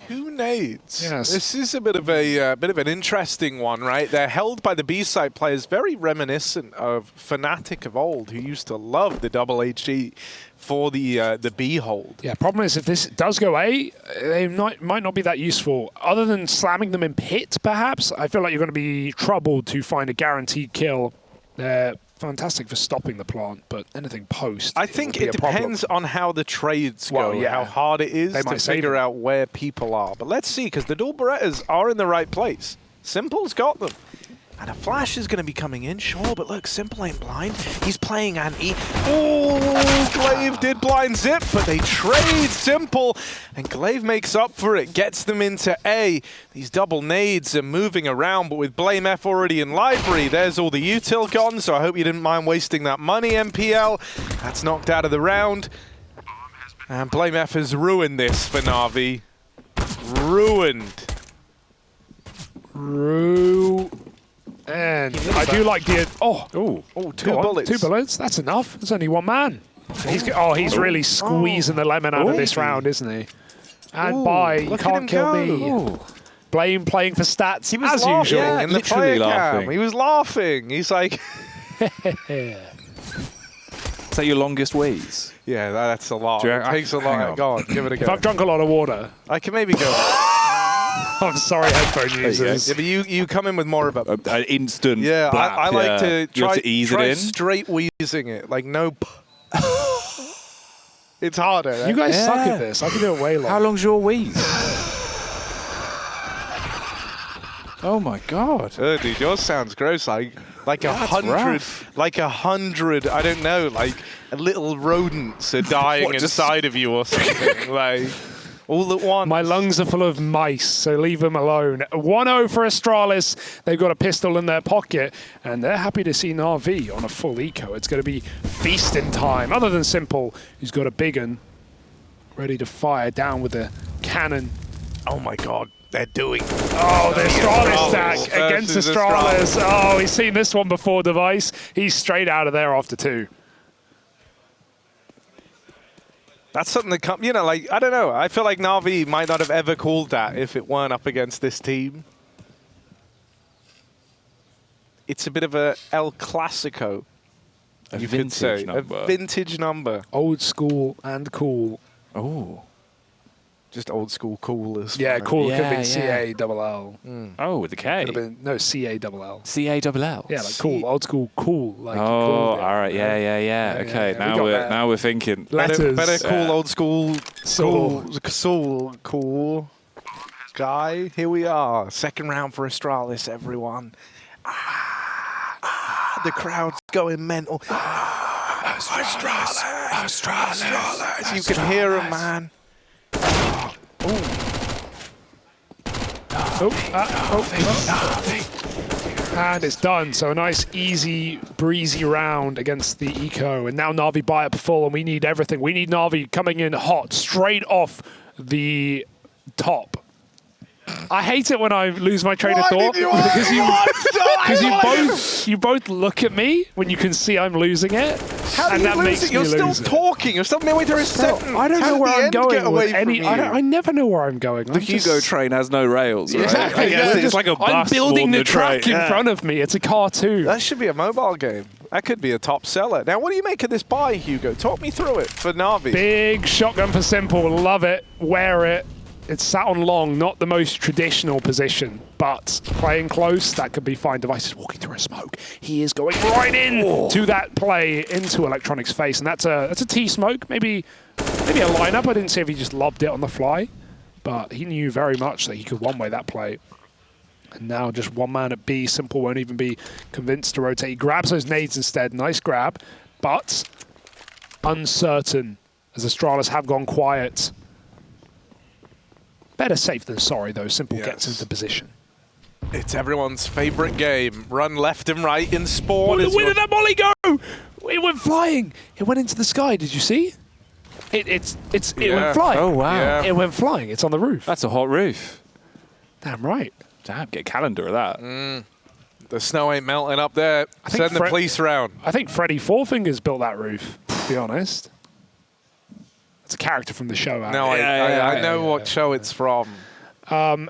2 nades. Yes. This is a bit of an interesting one, right? They're held by the B-side players, very reminiscent of Fnatic of old, who used to love the double HG for the B hold. Yeah, problem is if this does go A, they might not be that useful. Other than slamming them in pit, perhaps, I feel like you're going to be troubled to find a guaranteed kill. They're fantastic for stopping the plant, but anything post, I think it depends on how the trades go, how hard it is to figure out where people are. But let's see, because the dual Berettas are in the right place. Simple's got them. And a flash is going to be coming in, sure, but look, Simple ain't blind. He's playing anti. Oh, Glaive did blind Zip, but they trade Simple, and Glaive makes up for it, gets them into A. These double nades are moving around, but with blameF already in library, there's all the util gone, so I hope you didn't mind wasting that money, MPL. That's knocked out of the round. And blameF has ruined this for NaVi. Ruined. And I do like the... Two bullets. 2 bullets, that's enough. There's only 1 man. He's really squeezing the lemon out of this round, isn't he? And you can't kill me. Blame playing for stats he was as usual. Yeah, in the literally laughing. He was laughing. He's like... Is that your longest wheeze? Yeah, that's a lot. It takes a lot. Go on, give it a go. If I've drunk a lot of water... I can maybe go... I'm sorry, headphone users. Yeah, but you come in with more of an instant. Yeah, blap, I like to try to ease it in. straight wheezing it, like no. It's harder. Right? You guys suck at this. I can do it way longer. How long's your wheeze? Oh my god. Dude, yours sounds gross. Like 100, like 100. I don't know. Like little rodents are dying inside of you or something. Like. All at once. My lungs are full of mice, so leave them alone. 1-0 for Astralis. They've got a pistol in their pocket, and they're happy to see NaVi on a full eco. It's going to be feasting time, other than Simple, who's got a big un, ready to fire down with a cannon. Oh my god, they're doing... Oh, the Astralis stack against Astralis. Oh, he's seen this one before, Device. He's straight out of there after 2. That's something that comes, you know, like, I don't know. I feel like NaVi might not have ever called that if it weren't up against this team. It's a bit of a El Clasico, you could say. A vintage number. Old school and cool. Oh. Just old school cool as yeah, cool. Could have been C-A-double-L. Oh, with the K. Could have been, no, C-A-double-L. C-A-double-L. Yeah, like cool. Old school cool. Like all right. Yeah. Okay, now we're thinking. Letters. Better cool old school cool guy. Here we are. Second round for Astralis, everyone. The crowd's going mental. Astralis. You can hear him, man. And it's done. So a nice, easy, breezy round against the eco. And now NaVi buy up full, and we need everything. We need NaVi coming in hot, straight off the top. I hate it when I lose my train of thought because you both look at me when you can see I'm losing it. How do you lose it? You're still talking. You're still midway through a sentence. I don't know where I'm going with any. I never know where I'm going. The Hugo train has no rails. Right? Exactly. It's like a bus. I'm building the track in front of me. It's a cartoon. That should be a mobile game. That could be a top seller. Now, what do you make of this buy, Hugo? Talk me through it for NaVi. Big shotgun for Simple. Love it. Wear it. It's sat on long, not the most traditional position, but playing close, that could be fine. Device is walking through a smoke. He is going right in to that play into Electronic's face, and that's a T smoke, maybe a lineup. I didn't see if he just lobbed it on the fly, but he knew very much that he could one-way that play. And now just one man at B. Simple won't even be convinced to rotate. He grabs those nades instead. Nice grab, but uncertain as Astralis have gone quiet. Better safe than sorry, though. Simple gets into position. It's everyone's favorite game. Run left and right in spawn. Where did that molly go? It went flying. It went into the sky. Did you see? It went flying. Oh, wow. Yeah. It went flying. It's on the roof. That's a hot roof. Damn right. Damn, get a calendar of that. The snow ain't melting up there. Send the police round. I think Freddy Fourfingers built that roof, to be honest. It's a character from the show. No, I know what show it's from. 40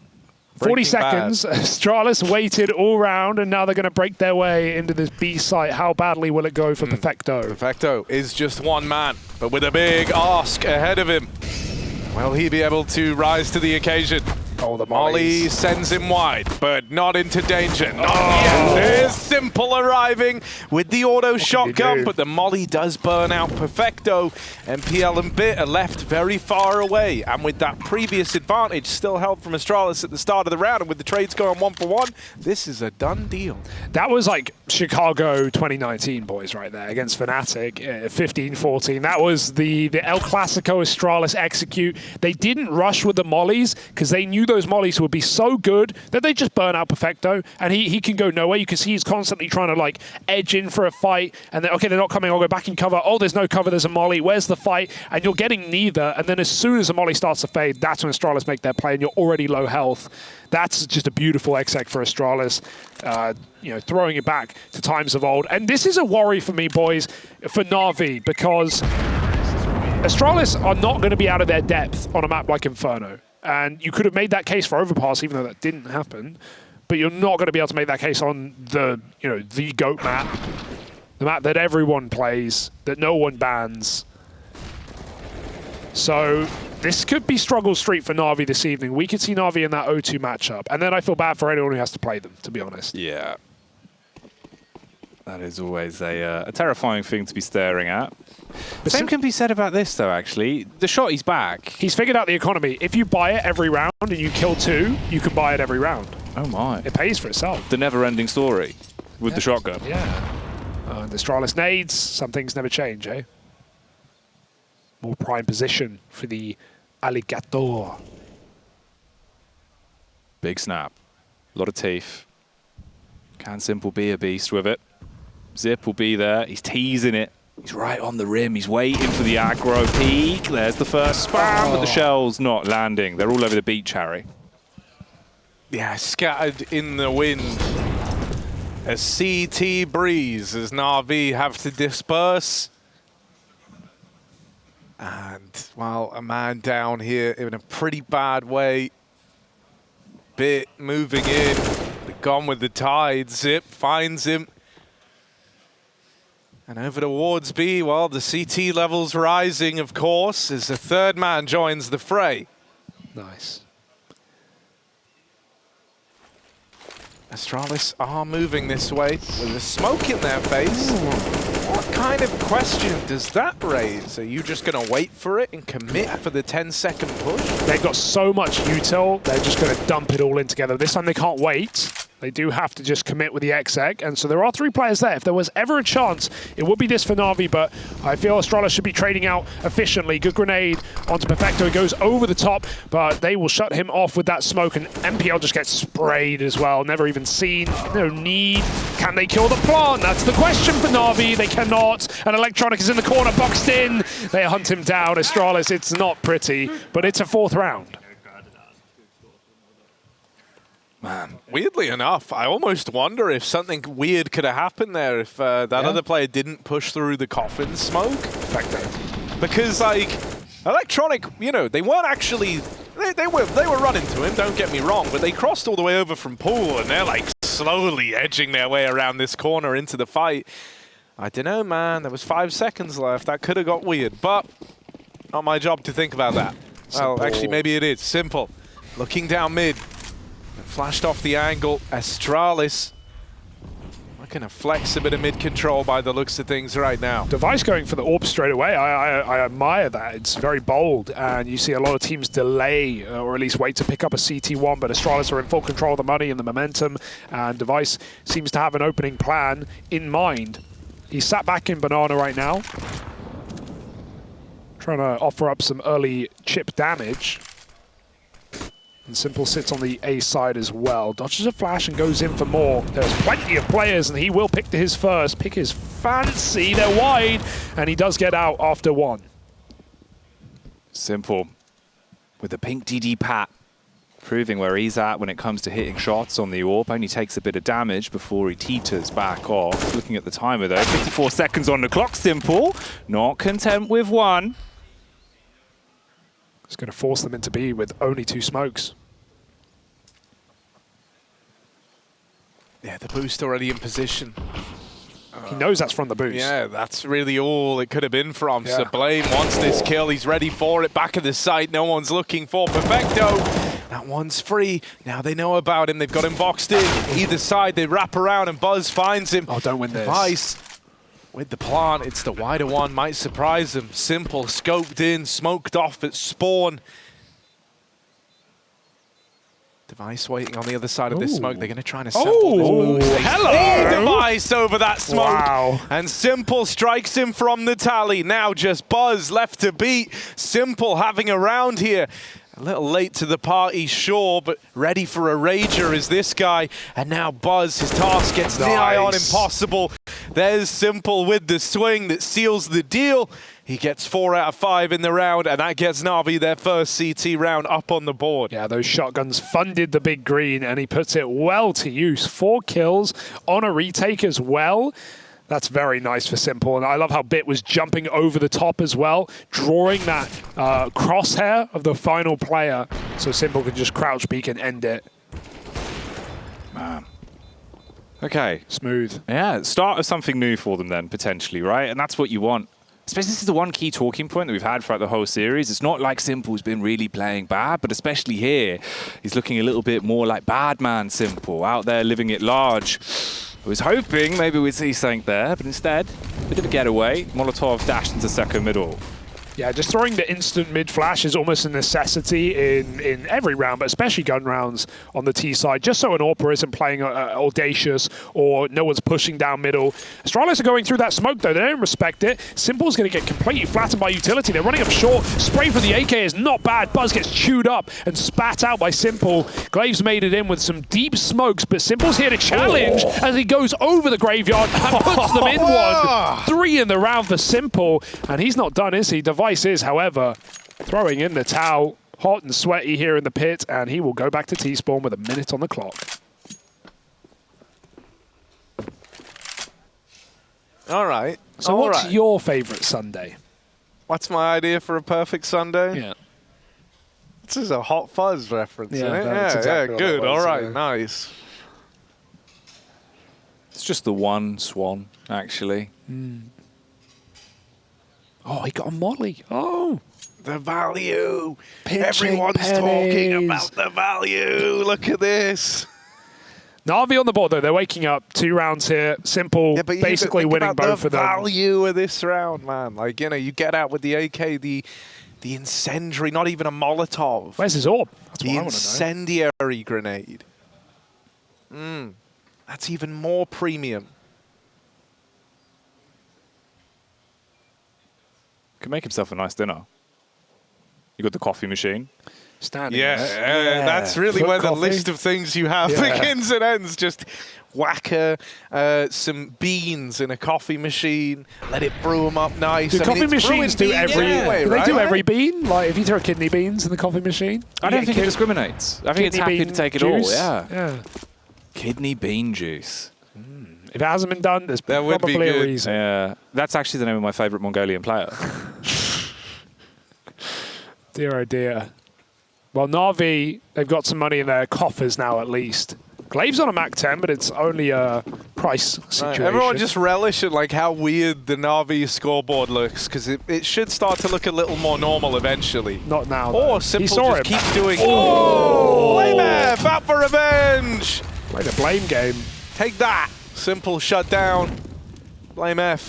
seconds. Astralis waited all round, and now they're going to break their way into this B site. How badly will it go for Perfecto? Perfecto is just one man, but with a big ask ahead of him. Will he be able to rise to the occasion? Oh, the Molly sends him wide, but not into danger. Not yet. There's Simple arriving with the auto shotgun, but the Molly does burn out Perfecto. MPL and Bit are left very far away, and with that previous advantage still held from Astralis at the start of the round, and with the trades going 1-for-1, this is a done deal. That was like Chicago 2019, boys, right there, against Fnatic, 15-14. That was the El Clasico Astralis execute. They didn't rush with the Mollies, because they knew those Mollies would be so good that they just burn out Perfecto, and he can go nowhere. You can see he's constantly trying to like edge in for a fight, and then, okay, they're not coming, I'll go back in cover. Oh, there's no cover, there's a Molly. Where's the fight? And you're getting neither, and then as soon as the Molly starts to fade, that's when Astralis make their play, and you're already low health. That's just a beautiful exec for Astralis, you know, throwing it back to times of old. And this is a worry for me, boys, for NaVi, because Astralis are not going to be out of their depth on a map like Inferno. And you could have made that case for Overpass, even though that didn't happen. But you're not going to be able to make that case on the, you know, the GOAT map. The map that everyone plays, that no one bans. So this could be struggle street for NaVi this evening. We could see NaVi in that O2 matchup. And then I feel bad for anyone who has to play them, to be honest. Yeah. That is always a terrifying thing to be staring at. The same can be said about this, though, actually. The shotty's back. He's figured out the economy. If you buy it every round and you kill 2, you can buy it every round. Oh, my. It pays for itself. The never-ending story with the shotgun. Yeah. The Astralis nades, some things never change, eh? More prime position for the Alligator. Big snap. A lot of teeth. Can Simple be a beast with it? Zip will be there. He's teasing it. He's right on the rim. He's waiting for the aggro peak. There's the first spam, but the shell's not landing. They're all over the beach, Harry. Yeah, scattered in the wind. A CT breeze as NaVi have to disperse. And, well, a man down here in a pretty bad way. Bit moving in. Gone with the tide. Zip finds him. And over towards B, well, the CT level's rising, of course, as the third man joins the fray. Nice. Astralis are moving this way with a smoke in their face. What kind of question does that raise? Are you just going to wait for it and commit for the 10-second push? They've got so much util, they're just going to dump it all in together. This time they can't wait. They do have to just commit with the exec, and so there are 3 players there. If there was ever a chance, it would be this for NaVi, but I feel Astralis should be trading out efficiently. Good grenade onto Perfecto. It goes over the top, but they will shut him off with that smoke, and MPL just gets sprayed as well. Never even seen. No need. Can they kill the plant? That's the question for NaVi. They cannot, and Electronic is in the corner, boxed in. They hunt him down. Astralis, it's not pretty, but it's a 4th round. Man, weirdly enough, I almost wonder if something weird could have happened there if that other player didn't push through the coffin smoke. Because, like, Electronic, you know, they weren't actually... They were running to him, don't get me wrong, but they crossed all the way over from pool, and they're, like, slowly edging their way around this corner into the fight. I don't know, man. There was 5 seconds left. That could have got weird, but not my job to think about that. Simple. Well, actually, maybe it is. Simple. Looking down mid. Flashed off the angle. Astralis looking to flex a bit of mid-control by the looks of things right now. Device going for the orb straight away. I admire that. It's very bold, and you see a lot of teams delay or at least wait to pick up a CT1, but Astralis are in full control of the money and the momentum, and Device seems to have an opening plan in mind. He's sat back in Banana right now, trying to offer up some early chip damage. And Simple sits on the A side as well. Dodges a flash and goes in for more. There's plenty of players, and he will pick his first. Pick his fancy. They're wide, and he does get out after 1. Simple with a pink DD pat, proving where he's at when it comes to hitting shots on the orb. Only takes a bit of damage before he teeters back off. Looking at the timer, though. 54 seconds on the clock, Simple. Not content with 1. It's going to force them into B with only 2 smokes. Yeah, the boost already in position. He knows that's from the boost. Yeah, that's really all it could have been from. Yeah. So Blame wants this kill. He's ready for it. Back of the site. No one's looking for Perfecto. That one's free. Now they know about him. They've got him boxed in. Either side, they wrap around and Buzz finds him. Oh, don't win this. Vice with the plant. It's the wider one. Might surprise him. Simple, scoped in, smoked off at spawn. Device waiting on the other side of this smoke. They're going to try and assemble this move. Hello! Device over that smoke. Wow. And Simple strikes him from the tally. Now just Buzz left to beat. Simple having a round here. A little late to the party, sure, but ready for a rager is this guy. And now Buzz, his task gets nigh on impossible. There's Simple with the swing that seals the deal. He gets 4 out of 5 in the round, and that gets NaVi their first CT round up on the board. Yeah, those shotguns funded the big green, and he puts it well to use. 4 kills on a retake as well. That's very nice for Simple, and I love how Bit was jumping over the top as well, drawing that crosshair of the final player, so Simple can just crouch peek and end it. Man. Okay. Smooth. Yeah, start of something new for them then, potentially, right? And that's what you want. Especially this is the one key talking point that we've had throughout the whole series. It's not like Simple's been really playing bad, but especially here, he's looking a little bit more like bad man Simple, out there living it large. I was hoping maybe we'd see something there, but instead, a bit of a getaway. Molotov dashed into second middle. Yeah, just throwing the instant mid flash is almost a necessity in every round, but especially gun rounds on the T side, just so an AWPer isn't playing audacious or no one's pushing down middle. Astralis are going through that smoke though, they don't respect it. Simple's going to get completely flattened by utility. They're running up short. Spray for the AK is not bad. Buzz gets chewed up and spat out by Simple. Glaives made it in with some deep smokes, but Simple's here to challenge as he goes over the graveyard and puts them in one. 3 in the round for Simple, and he's not done, is he? Device is, however, throwing in the towel, hot and sweaty here in the pit, and he will go back to T-spawn with a minute on the clock. All right. So what's your favourite Sunday? What's my idea for a perfect Sunday? Yeah. This is a Hot Fuzz reference, isn't it? That's exactly good. What it was, all right, yeah. nice. It's just the one swan, actually. Oh, he got a molly. Oh. The value. Pinching Everyone's talking pennies. about the value. Look at this. NaVi on the board, though. They're waking up. 2 rounds here. Simple, Yeah, but you basically think winning about both the of them. value of this round, man. Like, you know, you get out with the AK, the incendiary, not even a Molotov. Where's his orb? That's The what I want to know. incendiary grenade. That's even more premium. Could make himself a nice dinner. You got the coffee machine. Standing Yeah, there. that's really Foot where the coffee. list of things you have Yeah. begins and ends. Just whack some beans in a coffee machine, let it brew them up nice. Do coffee it's brewing machines do beans every? anyway, Do they right? do every bean? Like if you throw kidney beans in the coffee machine, I don't think it discriminates. I think it's happy to take it all, yeah. Kidney bean juice. If it hasn't been done, there's That would be probably a good. reason. Yeah, that's actually the name of my favourite Mongolian player. Dear oh dear. Well, NaVi, they've got some money in their coffers now at least. Glaive's on a Mac 10, but it's only a price situation. Everyone just relish it, like how weird the NaVi scoreboard looks, because it should start to look a little more normal eventually. Not now, though. Or Simple He saw just him. keeps doing. Oh! blameF out for revenge. Played a blame game. Take that. Simple shut down. blameF.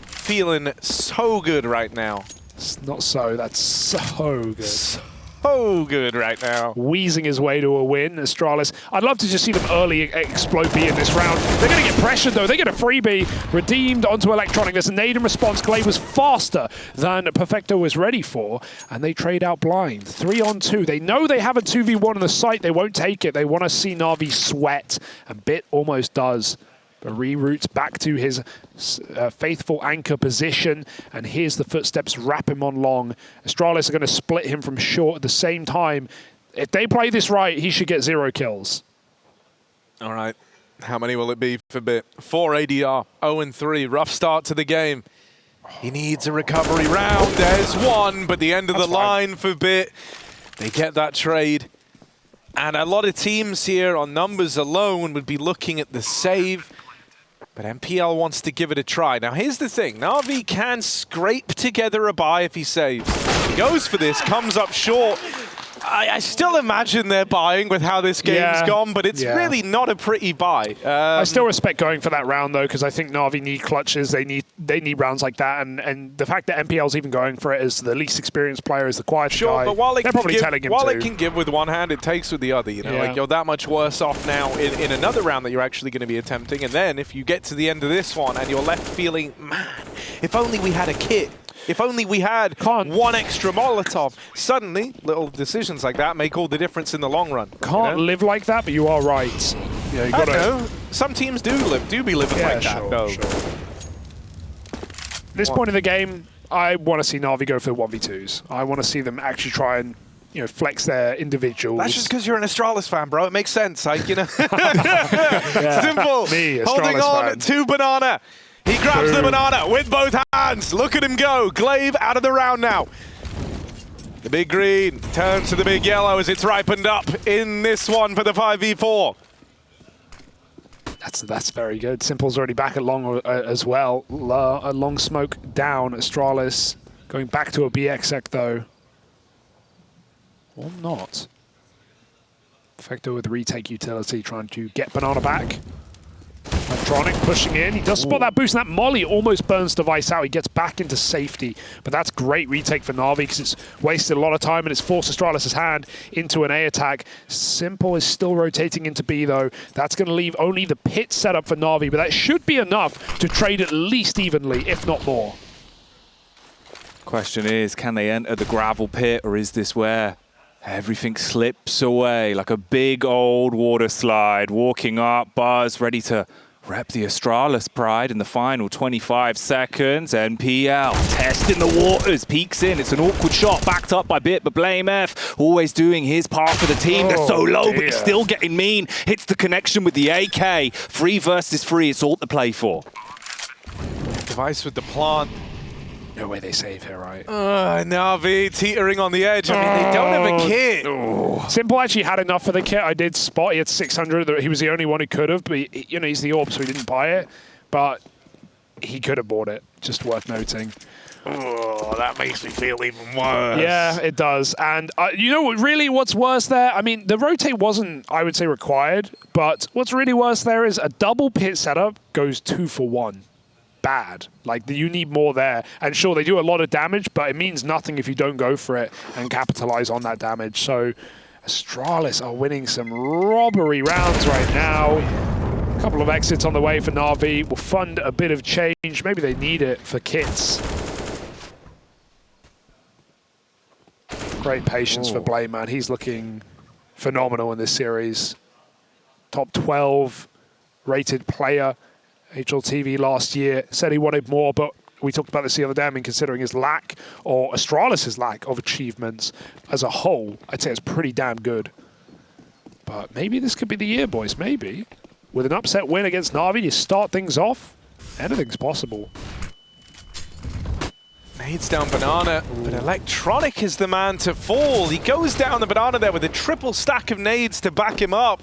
Feeling so good right now. It's not so. That's so good. So good right now. Wheezing his way to a win, Astralis. I'd love to just see them early explode B in this round. They're going to get pressured, though. They get a freebie. Redeemed onto Electronic. There's a nade in response. Glaive was faster than Perfecto was ready for, and they trade out blind. 3-on-2. They know they have a 2v1 on the site. They won't take it. They want to see NaVi sweat, and Bit almost does. But reroutes back to his faithful anchor position, and here's the footsteps wrap him on long. Astralis are going to split him from short at the same time. If they play this right, he should get 0 kills. All right. How many will it be for Bit? 4 ADR, 0-3. Rough start to the game. He needs a recovery round. There's one, but the end of the line for Bit. They get that trade. And a lot of teams here on numbers alone would be looking at the save. But MPL wants to give it a try. Now, here's the thing. NaVi can scrape together a buy if he saves. He goes for this, comes up short. I still imagine they're buying with how this game's gone, but it's really not a pretty buy. I still respect going for that round, though, because I think NaVi need clutches. They need rounds like that. And the fact that MPL's even going for it as the least experienced player, as the quiet guy, but while they're probably telling him while it can give with one hand, it takes with the other. You know, like you're that much worse off now in another round that you're actually going to be attempting. And then if you get to the end of this one and you're left feeling, man, if only we had a kit. If only we had one extra Molotov. Suddenly, little decisions like that make all the difference in the long run. Can't live like that, but you are right. Yeah, you gotta. Some teams do be living like that. No. Sure. This point in the game, I want to see NaVi go for the 1v2s. I want to see them actually try and flex their individuals. That's just because you're an Astralis fan, bro. It makes sense. Like, Simple. Me, Astralis Holding on fan. to Banana. He grabs the banana with both hands. Look at him go. Glaive out of the round now. The big green turns to the big yellow as it's ripened up in this one for the 5v4. That's very good. Simple's already back at long as well. A long smoke down. Astralis going back to a BXX though. Or not. Perfecto with retake utility trying to get banana back. Electronic pushing in. He does spot that boost, and that molly almost burns Device out. He gets back into safety, but that's great retake for NaVi because it's wasted a lot of time and it's forced Astralis' hand into an A attack. Simple is still rotating into B though. That's going to leave only the pit setup for NaVi, but that should be enough to trade at least evenly, if not more. Question is, can they enter the gravel pit, or is this where everything slips away like a big old water slide? Walking up, Buzz ready to rep the Astralis pride in the final 25 seconds. NPL testing the waters, peeks in. It's an awkward shot, backed up by Bit, but blameF always doing his part for the team. They're so low, but he's still getting mean. Hits the connection with the AK. 3 versus 3, it's all to play for. Device with the plant. No way they save here, right? NaVi teetering on the edge. I mean, they don't have a kit. Simple actually had enough for the kit. I did spot. He had 600. He was the only one who could have, but he's the AWP, so he didn't buy it. But he could have bought it. Just worth noting. Oh, that makes me feel even worse. Yeah, it does. And what's worse there? I mean, the rotate wasn't, I would say, required. But what's really worse there is a double pit setup goes 2 for 1. Bad. Like, you need more there. And sure, they do a lot of damage, but it means nothing if you don't go for it and capitalize on that damage. So Astralis are winning some robbery rounds right now. A couple of exits on the way for NaVi will fund a bit of change. Maybe they need it for kits. Great patience for Blame, man. He's looking phenomenal in this series. Top 12 rated player. HLTV last year said he wanted more, but we talked about this the other day. I mean, considering his lack, or Astralis' lack of achievements as a whole, I'd say it's pretty damn good. But maybe this could be the year, boys. Maybe. With an upset win against NaVi, you start things off. Anything's possible. Nades down banana, but Electronic is the man to fall. He goes down the banana there with a triple stack of nades to back him up.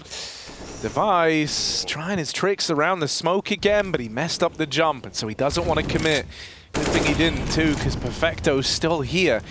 Device trying his tricks around the smoke again, but he messed up the jump, and so he doesn't want to commit. Good thing he didn't too, because Perfecto's still here.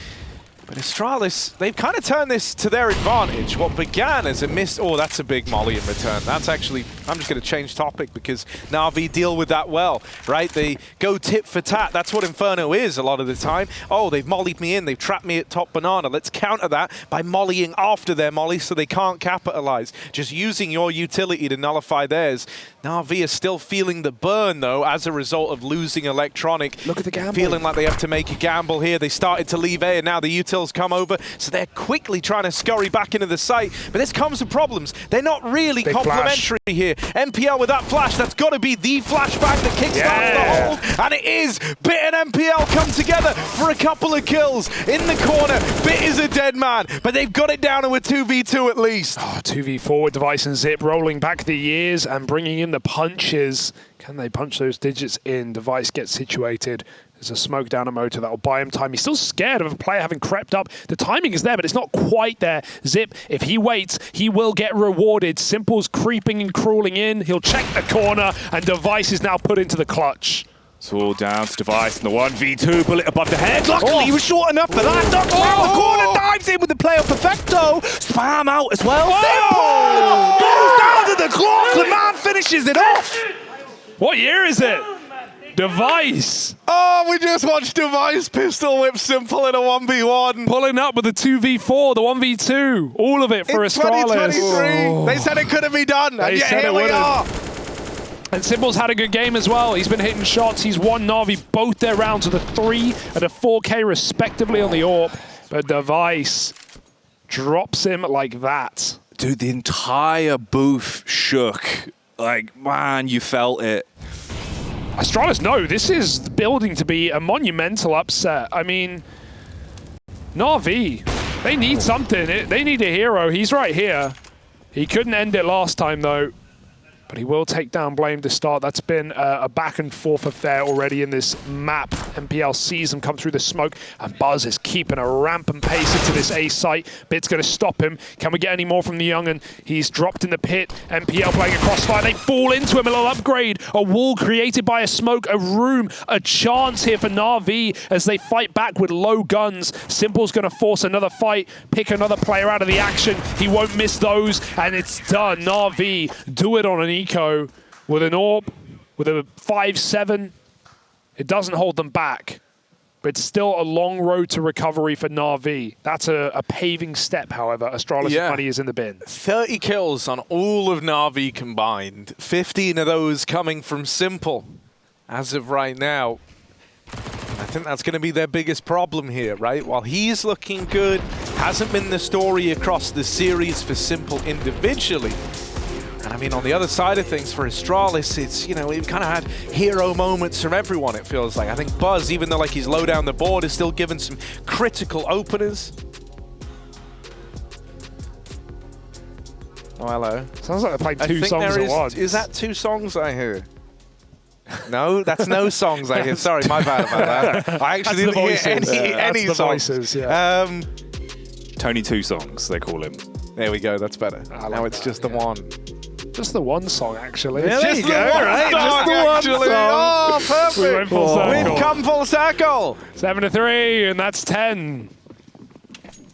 But Astralis, they've kind of turned this to their advantage. What began as a miss... Oh, that's a big molly in return. That's actually... I'm just going to change topic because NaVi deal with that well, right? They go tit for tat. That's what Inferno is a lot of the time. Oh, they've mollied me in. They've trapped me at top banana. Let's counter that by mollying after their molly so they can't capitalize. Just using your utility to nullify theirs. NaVi is still feeling the burn, though, as a result of losing Electronic. Look at the gamble. Feeling like they have to make a gamble here. They started to leave A, and now the utility come over, so they're quickly trying to scurry back into the site. But this comes with problems. They're not really complementary here. MPL with that flash, that's got to be the flashback that kickstarts the hold, and it is. Bit and MPL come together for a couple of kills in the corner. Bit is a dead man, but they've got it down to a 2v2 at least. 2v4 with Device and Zip rolling back the years and bringing in the punches. Can they punch those digits in? Device gets situated. There's a smoke down a motor that will buy him time. He's still scared of a player having crept up. The timing is there, but it's not quite there. Zip, if he waits, he will get rewarded. Simple's creeping and crawling in. He'll check the corner, and Device is now put into the clutch. It's all down to Device and the 1v2 bullet above the head. Luckily, he was short enough for that. Ducks around the corner, dives in with the player perfecto. Spam out as well. Simple! Goes down to the clock. The man finishes it off. What year is it? Device. Oh, we just watched Device pistol whip Simple in a 1v1. Pulling up with the 2v4, the 1v2. All of it for Astralis. 2023. They said it couldn't be done, and yet here we are. And Simple's had a good game as well. He's been hitting shots. He's won NaVi both their rounds with a 3 and a 4K respectively on the AWP. But Device drops him like that. Dude, the entire booth shook. Like, man, you felt it. Astralis, no, this is building to be a monumental upset. I mean, NaVi, they need something. They need a hero. He's right here. He couldn't end it last time, though. But he will take down Blame to start. That's been a back and forth affair already in this map. MPL sees him come through the smoke, and Buzz is keeping a rampant pace into this A site. Bit's going to stop him. Can we get any more from the young'un? He's dropped in the pit. MPL playing a crossfire. They fall into him. A little upgrade. A wall created by a smoke. A room. A chance here for NaVi as they fight back with low guns. Simple's going to force another fight. Pick another player out of the action. He won't miss those, and it's done. NaVi do it on an eco with an AWP, with a 5-7. It doesn't hold them back, but it's still a long road to recovery for NaVi. That's a paving step, however. Astralis' money is in the bin. 30 kills on all of NaVi combined. 15 of those coming from Simple. As of right now, I think that's going to be their biggest problem here, right? While he's looking good, hasn't been the story across the series for Simple individually. And I mean, on the other side of things for Astralis, it's, you know, we've kind of had hero moments from everyone, it feels like. I think Buzz, even though like he's low down the board, is still given some critical openers. Oh, hello. Sounds like they played two songs at once. Is that 2 songs I hear? No, that's no songs I hear. Sorry, my bad about that. I actually didn't hear any songs. Voices, yeah. Tony 2 songs, they call him. There we go, that's better. Now it's just the one. Just the one song, actually. Yeah, just the one right? Song, just the one song. Oh, perfect. We went full circle. We've come full circle. 7-3, and that's 10.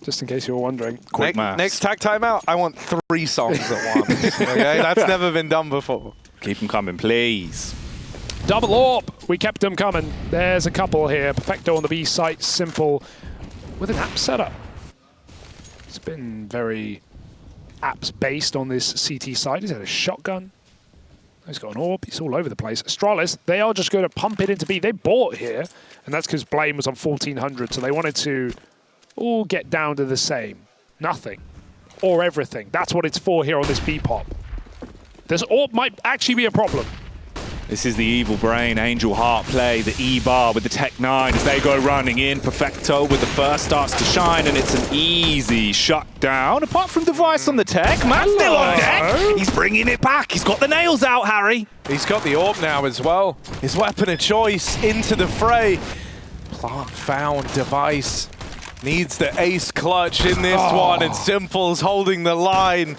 Just in case you were wondering. Quick maths. Next tag timeout, I want 3 songs at once. Okay, that's never been done before. Keep them coming, please. Double AWP. We kept them coming. There's a couple here. Perfecto on the B site. Simple with an app setup. It's been very apps-based on this CT side. He's had a shotgun. He's got an AWP. He's all over the place. Astralis, they are just going to pump it into B. They bought here, and that's because Blame was on 1400, so they wanted to all get down to the same. Nothing. Or everything. That's what it's for here on this B-pop. This AWP might actually be a problem. This is the Evil Brain, Angel Heart play, the E-bar with the Tech 9 as they go running in. Perfecto with the first starts to shine, and it's an easy shutdown. Apart from Device on the Tech, Matt's still on deck. He's bringing it back. He's got the nails out, Harry. He's got the AWP now as well. His weapon of choice into the fray. Plant found. Device needs the ace clutch in this one, and Simple's holding the line.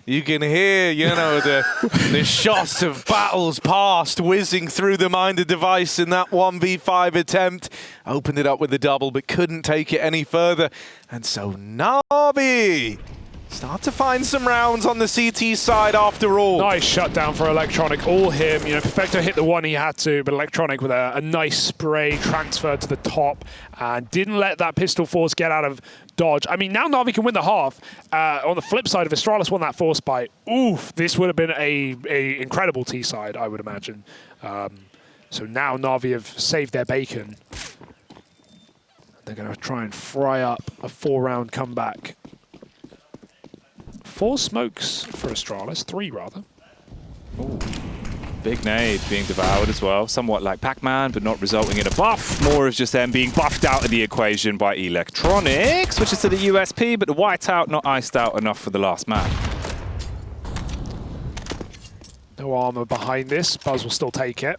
You can hear, you know, the shots of battles past whizzing through the mind of Device in that 1v5 attempt. Opened it up with the double, but couldn't take it any further. And so NaVi start to find some rounds on the CT side after all. Nice shutdown for Electronic. All him. You know, Perfecto hit the one he had to, but Electronic with a nice spray transfer to the top and didn't let that pistol force get out of dodge. I mean, now NaVi can win the half. On the flip side, if Astralis won that force bite, oof, this would have been a incredible T side, I would imagine. So now NaVi have saved their bacon. They're going to try and fry up a 4-round comeback. 4 smokes for Astralis, 3 rather. Ooh. Big nade being devoured as well. Somewhat like Pac-Man, but not resulting in a buff. More of just them being buffed out of the equation by Electronics, which is to the USP, but the whiteout not iced out enough for the last man. No armor behind this. Buzz will still take it.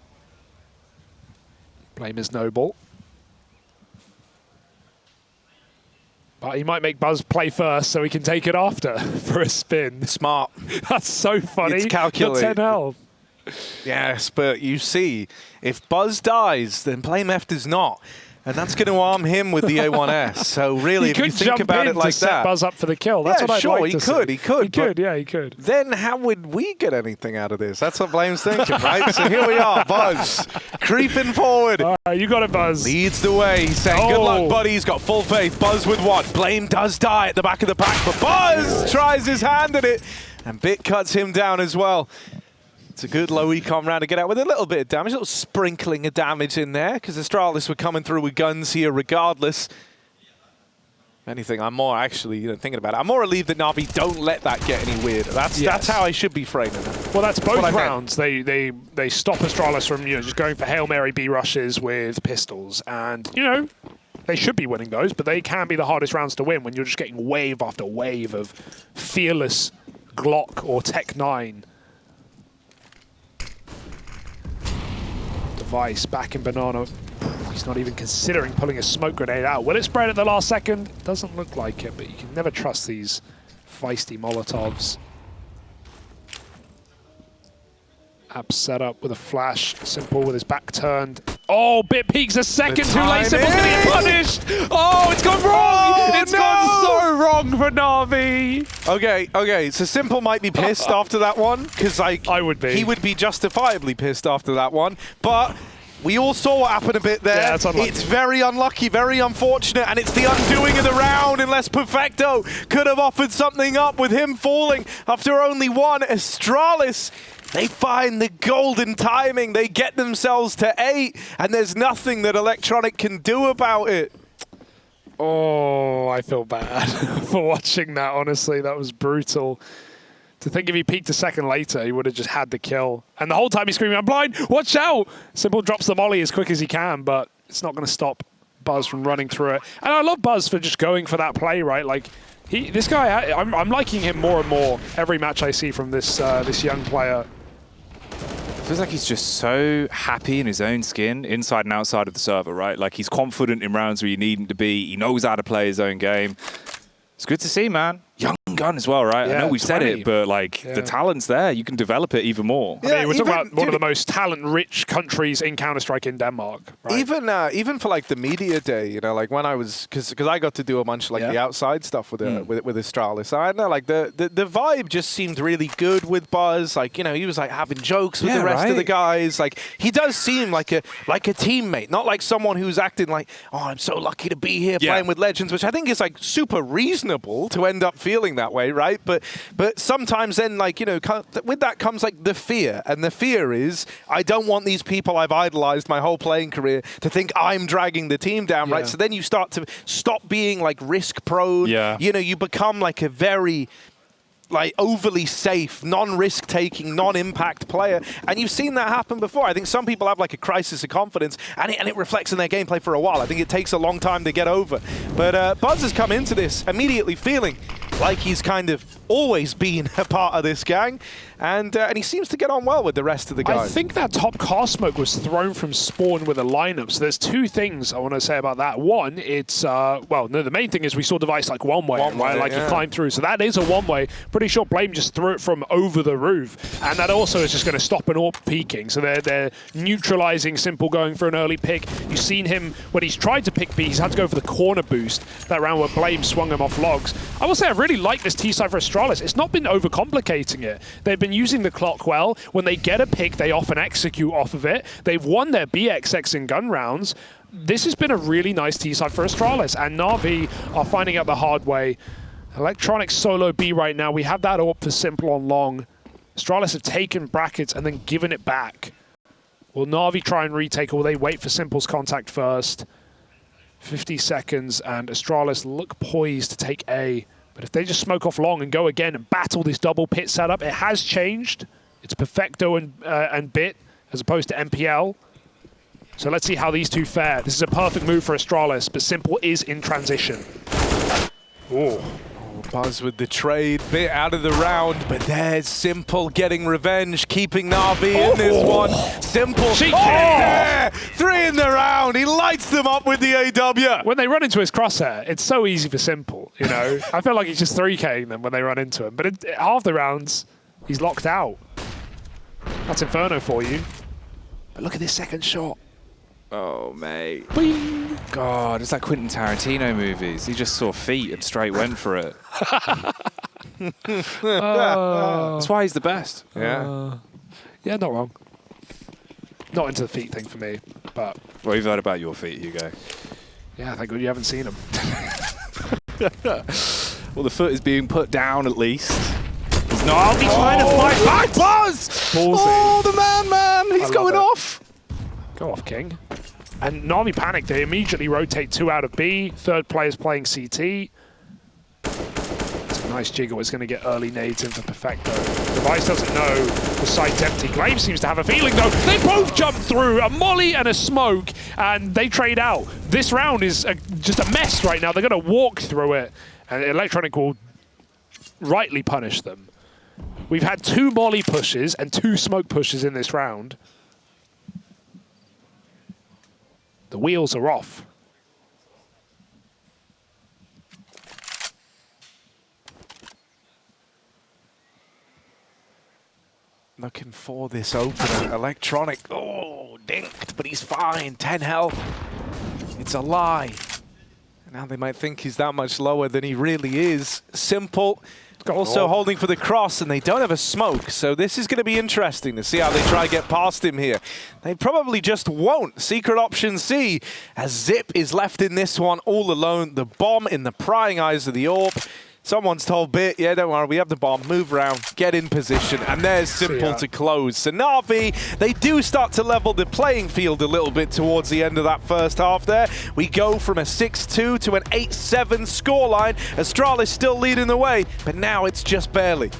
Blame is noble. But he might make Buzz play first so he can take it after for a spin. Smart. That's so funny. It's calculated. Got 10 health. Yes, but you see, if Buzz dies, then blameF does not. And that's going to arm him with the A1S. So really, if you think about it like set that, Buzz up for the kill. That's what I'd like to see. He could. Yeah, he could. Then how would we get anything out of this? That's what Blame's thinking, right? So here we are, Buzz, creeping forward. You got it, Buzz. Leads the way. He's saying, good luck, buddy. He's got full faith. Buzz with one. Blame does die at the back of the pack, but Buzz tries his hand at it, and Bit cuts him down as well. It's a good low econ round to get out with a little bit of damage, a little sprinkling of damage in there, because Astralis were coming through with guns here regardless. If anything, I'm more actually thinking about it. I'm more relieved that NaVi don't let that get any weirder. That's how I should be framing it. Well, that's both rounds. They stop Astralis from just going for Hail Mary B rushes with pistols, and they should be winning those, but they can be the hardest rounds to win when you're just getting wave after wave of fearless Glock or Tech 9. Device back in Banana. He's not even considering pulling a smoke grenade out. Will it spread at the last second? Doesn't look like it, but you can never trust these feisty Molotovs. App set up with a flash. Simple with his back turned. Oh, Bit peeks a second too late. Simple's going to get punished. Oh, it's gone wrong. It's gone so wrong for NaVi. Okay. So Simple might be pissed after that one, because I would be. He would be justifiably pissed after that one, but we all saw what happened a bit there. Yeah, that's unlucky. It's very unlucky, very unfortunate, and it's the undoing of the round unless Perfecto could have offered something up with him falling after only one. Astralis, they find the golden timing. They get themselves to 8, and there's nothing that Electronic can do about it. Oh, I feel bad for watching that, honestly. That was brutal. To think if he peeked a second later, he would have just had the kill. And the whole time he's screaming, I'm blind, watch out! Simple drops the molly as quick as he can, but it's not going to stop Buzz from running through it. And I love Buzz for just going for that play, right? Like, this guy, I'm liking him more and more every match I see from this young player. Feels like he's just so happy in his own skin, inside and outside of the server, right? Like, he's confident in rounds where you need him to be. He knows how to play his own game. It's good to see, man. Young gun as well, right? Yeah, I know we've said it, but like the talent's there. You can develop it even more. I mean, we're talking about one of the most talent-rich countries in Counter-Strike in Denmark. Right? Even for like the media day, like when I was, because I got to do a bunch of like the outside stuff with Astralis. I know, like the vibe just seemed really good with Buzz. Like he was like having jokes with the rest of the guys. Like he does seem like a teammate, not like someone who's acting like, oh, I'm so lucky to be here playing with legends, which I think is like super reasonable to end up feeling that way, right? But sometimes then, like, with that comes like the fear, and the fear is I don't want these people I've idolized my whole playing career to think I'm dragging the team down, right? So then you start to stop being like risk prone. You become like a very like overly safe, non-risk taking, non-impact player, and you've seen that happen before. I think some people have like a crisis of confidence, and it reflects in their gameplay for a while. I think it takes a long time to get over. But Buzz has come into this immediately feeling like he's kind of always been a part of this gang, and he seems to get on well with the rest of the guys. I think that top car smoke was thrown from spawn with a lineup, so there's two things I want to say about that. One, it's, the main thing is we saw Device like one way, right? Like he climbed through, so that is a one-way. Pretty sure Blame just threw it from over the roof, and that also is just going to stop an AWP peeking, so they're neutralizing Simple going for an early pick. You've seen him, when he's tried to pick B, he's had to go for the corner boost, that round where Blame swung him off logs. I will say I really like this T-side for Astralis. It's not been overcomplicating it. They've been using the clock well. When they get a pick, they often execute off of it. They've won their BXX in gun rounds. This has been a really nice T-side for Astralis, and NaVi are finding out the hard way. Electronic solo B right now. We have that AWP for Simple on long. Astralis have taken brackets and then given it back. Will NaVi try and retake, or will they wait for Simple's contact first? 50 seconds, and Astralis look poised to take A. But if they just smoke off long and go again and battle this double pit setup, it has changed. It's Perfecto and Bit as opposed to MPL. So let's see how these two fare. This is a perfect move for Astralis, but Simple is in transition. Oh. Buzz with the trade, bit out of the round, but there's Simple getting revenge, keeping NaVi in this one. Simple, yeah! 3 in the round, he lights them up with the AW. When they run into his crosshair, it's so easy for Simple, you know? I feel like he's just 3K'ing them when they run into him, but half the rounds, he's locked out. That's Inferno for you. But look at this second shot. Oh, mate. Bing. God, it's like Quentin Tarantino movies. He just saw feet and straight went for it. That's why he's the best. Yeah. Yeah, not wrong. Not into the feet thing for me, but... What have you heard about your feet, Hugo? Yeah, thank God you haven't seen them. Well, the foot is being put down at least. He's not trying to fight back. Buzz! Ballsy. Oh, the man. He's going off. Go off, King. And NaVi panic. They immediately rotate 2 out of B. Third player's playing CT. It's a nice jiggle. It's going to get early nades in for Perfecto. Device doesn't know the site's empty. Glaive seems to have a feeling, though. They both jump through a molly and a smoke, and they trade out. This round is just a mess right now. They're going to walk through it, and Electronic will rightly punish them. We've had 2 molly pushes and 2 smoke pushes in this round. The wheels are off. Looking for this opener. Electronic. Oh, dinked, but he's fine. 10 health. It's a lie. Now they might think he's that much lower than he really is. Simple. Also holding for the cross, and they don't have a smoke, so this is going to be interesting to see how they try to get past him here. They probably just won't. Secret option C, as Zip is left in this one all alone. The bomb in the prying eyes of the Orb. Someone's told Bit, yeah, don't worry, we have the bomb, move around, get in position, and there's Simple to close. So NaVi, they do start to level the playing field a little bit towards the end of that first half there. We go from a 6-2 to an 8-7 scoreline. Astralis still leading the way, but now it's just barely.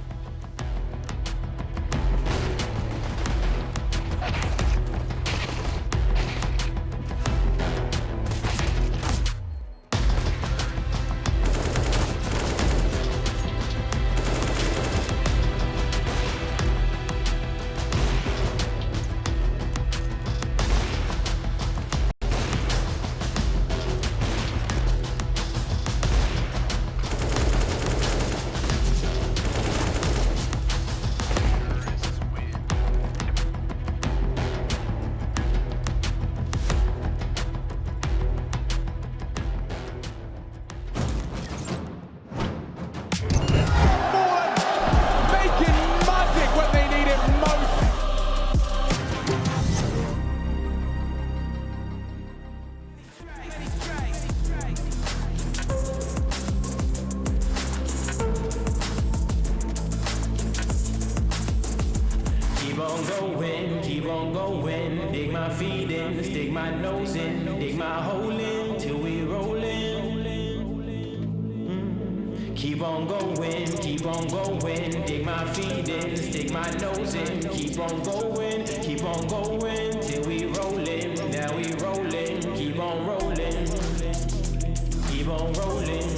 Keep on going, dig my feet in, stick my nose in, dig my hole in till we rollin'. Keep on going, dig my feet in, stick my nose in, keep on going till we rollin'. Now we rollin', keep on rollin', keep on rollin',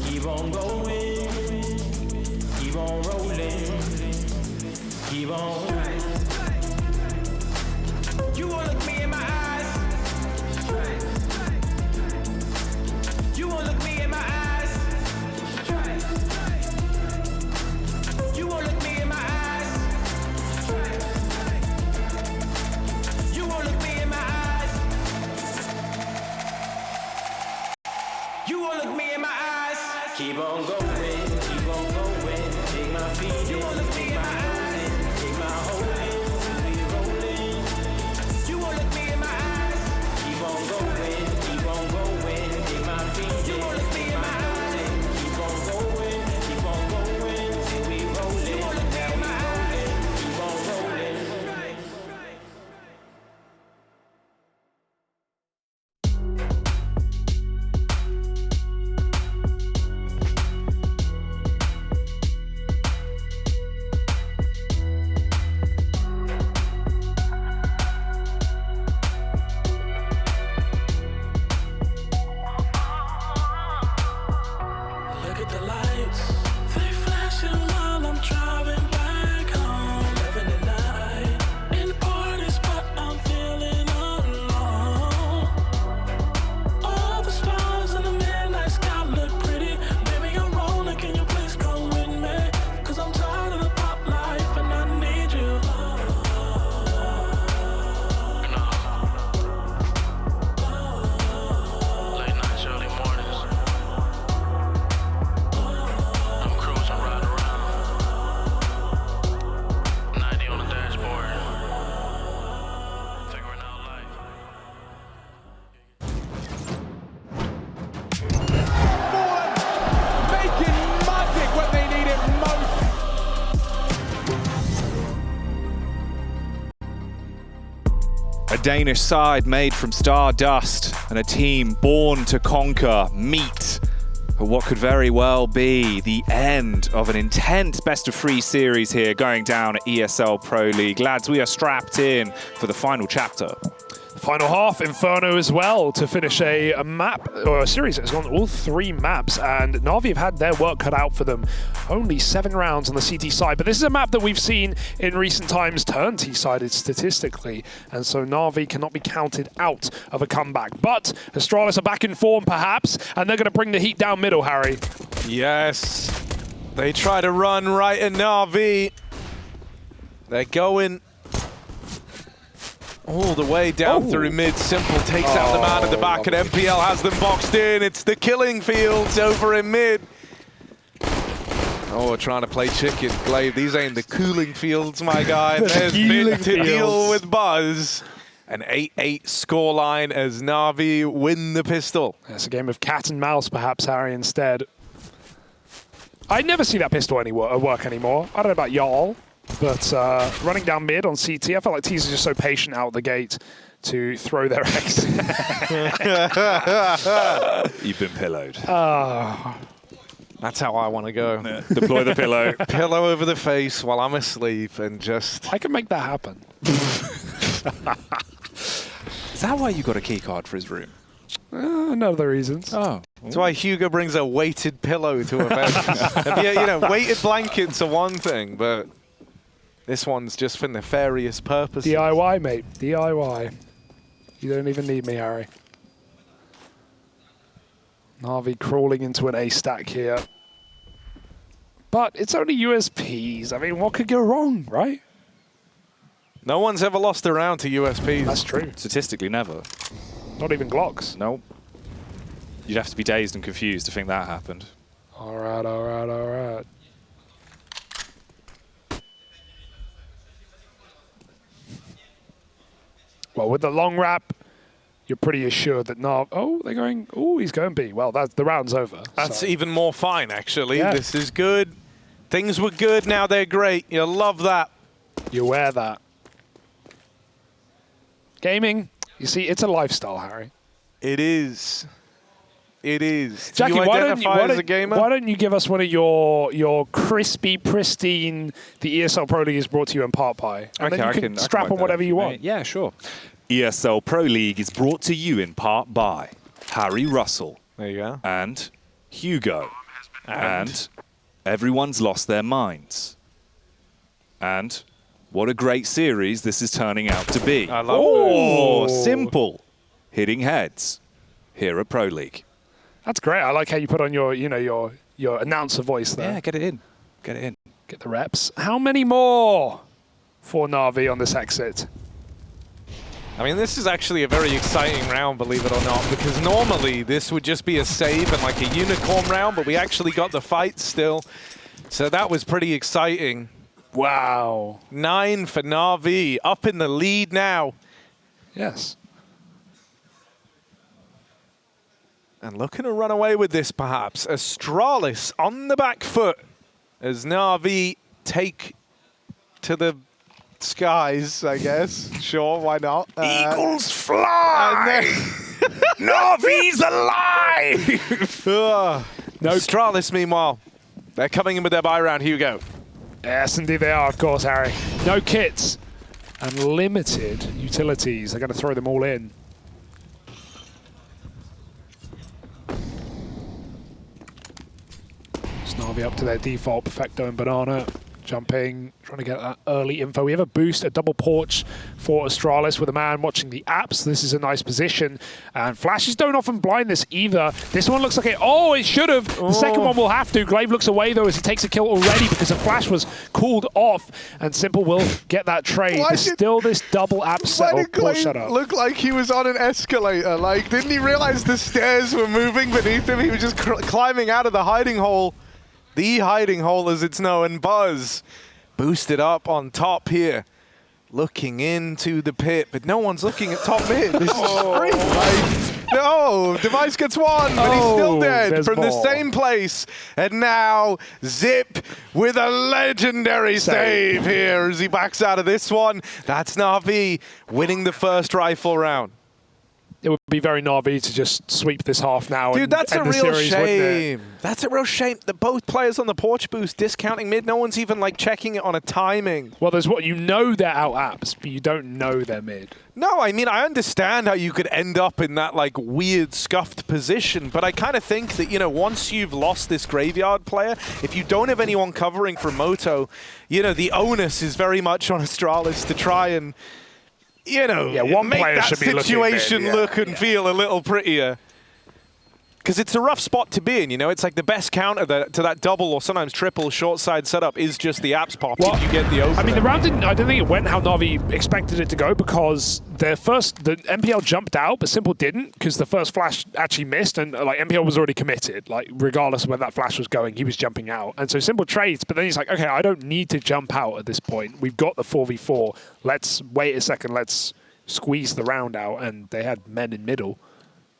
keep on going, keep on rollin', keep on. You won't look me in my eyes. You won't look me in my eyes. You won't look me in my eyes. You won't look me in my eyes. You won't look me in my eyes. Keep on going, dig my feet. You won't look me in my eyes. Dig my hole in, we rolling. You won't look me in my eyes. Keep on going, dig my feet. You won't look me in my eyes. Keep on going till we rolling. You won't look me in my eyes. Keep on rolling. Danish side made from stardust and a team born to conquer meet for what could very well be the end of an intense best-of-3 series here going down at ESL Pro League. Lads, we are strapped in for the final chapter. Final half, Inferno as well, to finish a map, or a series that has gone all 3 maps, and NaVi have had their work cut out for them. Only 7 rounds on the CT side, but this is a map that we've seen in recent times turn T-sided statistically, and so NaVi cannot be counted out of a comeback. But Astralis are back in form, perhaps, and they're going to bring the heat down middle, Harry. Yes. They try to run right at NaVi. They're going all the way down through mid. Simple takes out the man at the back, and MPL has them boxed in. It's the killing fields over in mid. Oh, we're trying to play chicken. Glaive, these ain't the cooling fields, my guy. There's mid to deal with Buzz. An 8-8 scoreline as NaVi win the pistol. It's a game of cat and mouse, perhaps, Harry, instead. I never see that pistol work anymore. I don't know about y'all. But running down mid on CT, I felt like T's are just so patient out the gate to throw their X. You've been pillowed. That's how I want to go. Yeah. Deploy the pillow. Pillow over the face while I'm asleep and just... I can make that happen. Is that why you got a key card for his room? No other reasons. Oh. That's why Hugo brings a weighted pillow to events. You know, weighted blankets are one thing, but... this one's just for nefarious purposes. DIY, mate. DIY. You don't even need me, Harry. NaVi crawling into an A stack here. But it's only USPs. I mean, what could go wrong, right? No one's ever lost a round to USPs. That's true. Statistically, never. Not even Glocks. Nope. You'd have to be dazed and confused to think that happened. All right, all right, all right. Well, with the long wrap, you're pretty assured that Nav... oh, they're going... oh, he's going B. Well, the round's over. That's so. even more fine, actually. Yeah. This is good. Things were good, now they're great. You'll love that. You wear that. Gaming, you see, it's a lifestyle, Harry. It is. It is. Jackie, Do you identify as a gamer? Why don't you give us one of your crispy, pristine, the ESL Pro League is brought to you in part by. And Okay, then you can strap on whatever you want. Yeah, sure. ESL Pro League is brought to you in part by Harry Russell. There you go. And Hugo. And everyone's lost their minds. And what a great series this is turning out to be. I love it. Simple. Hitting heads here at Pro League. That's great. I like how you put on your, you know, your announcer voice there. Yeah, get it in. Get it in. Get the reps. How many more for NaVi on this exit? I mean, this is actually a very exciting round, believe it or not, because normally this would just be a save and like a unicorn round, but we actually got the fight still. So that was pretty exciting. Wow. 9 for NaVi, up in the lead now. Yes. And looking to run away with this, perhaps. Astralis on the back foot as NaVi take to the skies, I guess. Sure, why not? Eagles fly! NaVi's alive! No, Astralis, meanwhile, they're coming in with their buy round. Hugo. Yes, indeed they are, of course, Harry. No kits and limited utilities. They're going to throw them all in. NaVi up to their default, Perfecto and Banana. Jumping, trying to get that early info. We have a boost, a double porch for Astralis with a man watching the apps. This is a nice position. And flashes don't often blind this either. This one looks like it. Oh, it should have. The second one will have to. Glaive looks away, though, as he takes a kill already because the flash was called off. And Simple will get that trade. There's still this double app set. Why did Glaive look like he was on an escalator? Like, didn't he realize the stairs were moving beneath him? He was just climbing out of the hiding hole. The hiding hole, as it's known. Buzz boosted up on top here, looking into the pit, but no one's looking at top mid. This is free. Like, no, Oh, Device gets one, but he's still dead from the same place. And now Zip with a legendary save here as he backs out of this one. That's NaVi winning the first rifle round. It would be very NaVi to just sweep this half now. Dude, and that's a end the real series, shame. That's a real shame that both players on the porch boost discounting mid. No one's even like checking it on a timing. Well, there's what you know they're out apps, but you don't know they're mid. No, I mean, I understand how you could end up in that like weird scuffed position, but I kind of think that, you know, once you've lost this graveyard player, if you don't have anyone covering for Moto, you know, the onus is very much on Astralis to try and, you know, one make player that should be situation look and feel a little prettier. Because it's a rough spot to be in, you know? It's like the best counter to that double or sometimes triple short side setup is just the apps pop if you get the opener. I mean, the round didn't, I don't think it went how NaVi expected it to go because the MPL jumped out, but Simple didn't because the first flash actually missed and like MPL was already committed. Like regardless of where that flash was going, he was jumping out. And so Simple trades, but then he's like, okay, I don't need to jump out at this point. We've got the 4v4. Let's wait a second. Let's squeeze the round out. And they had men in middle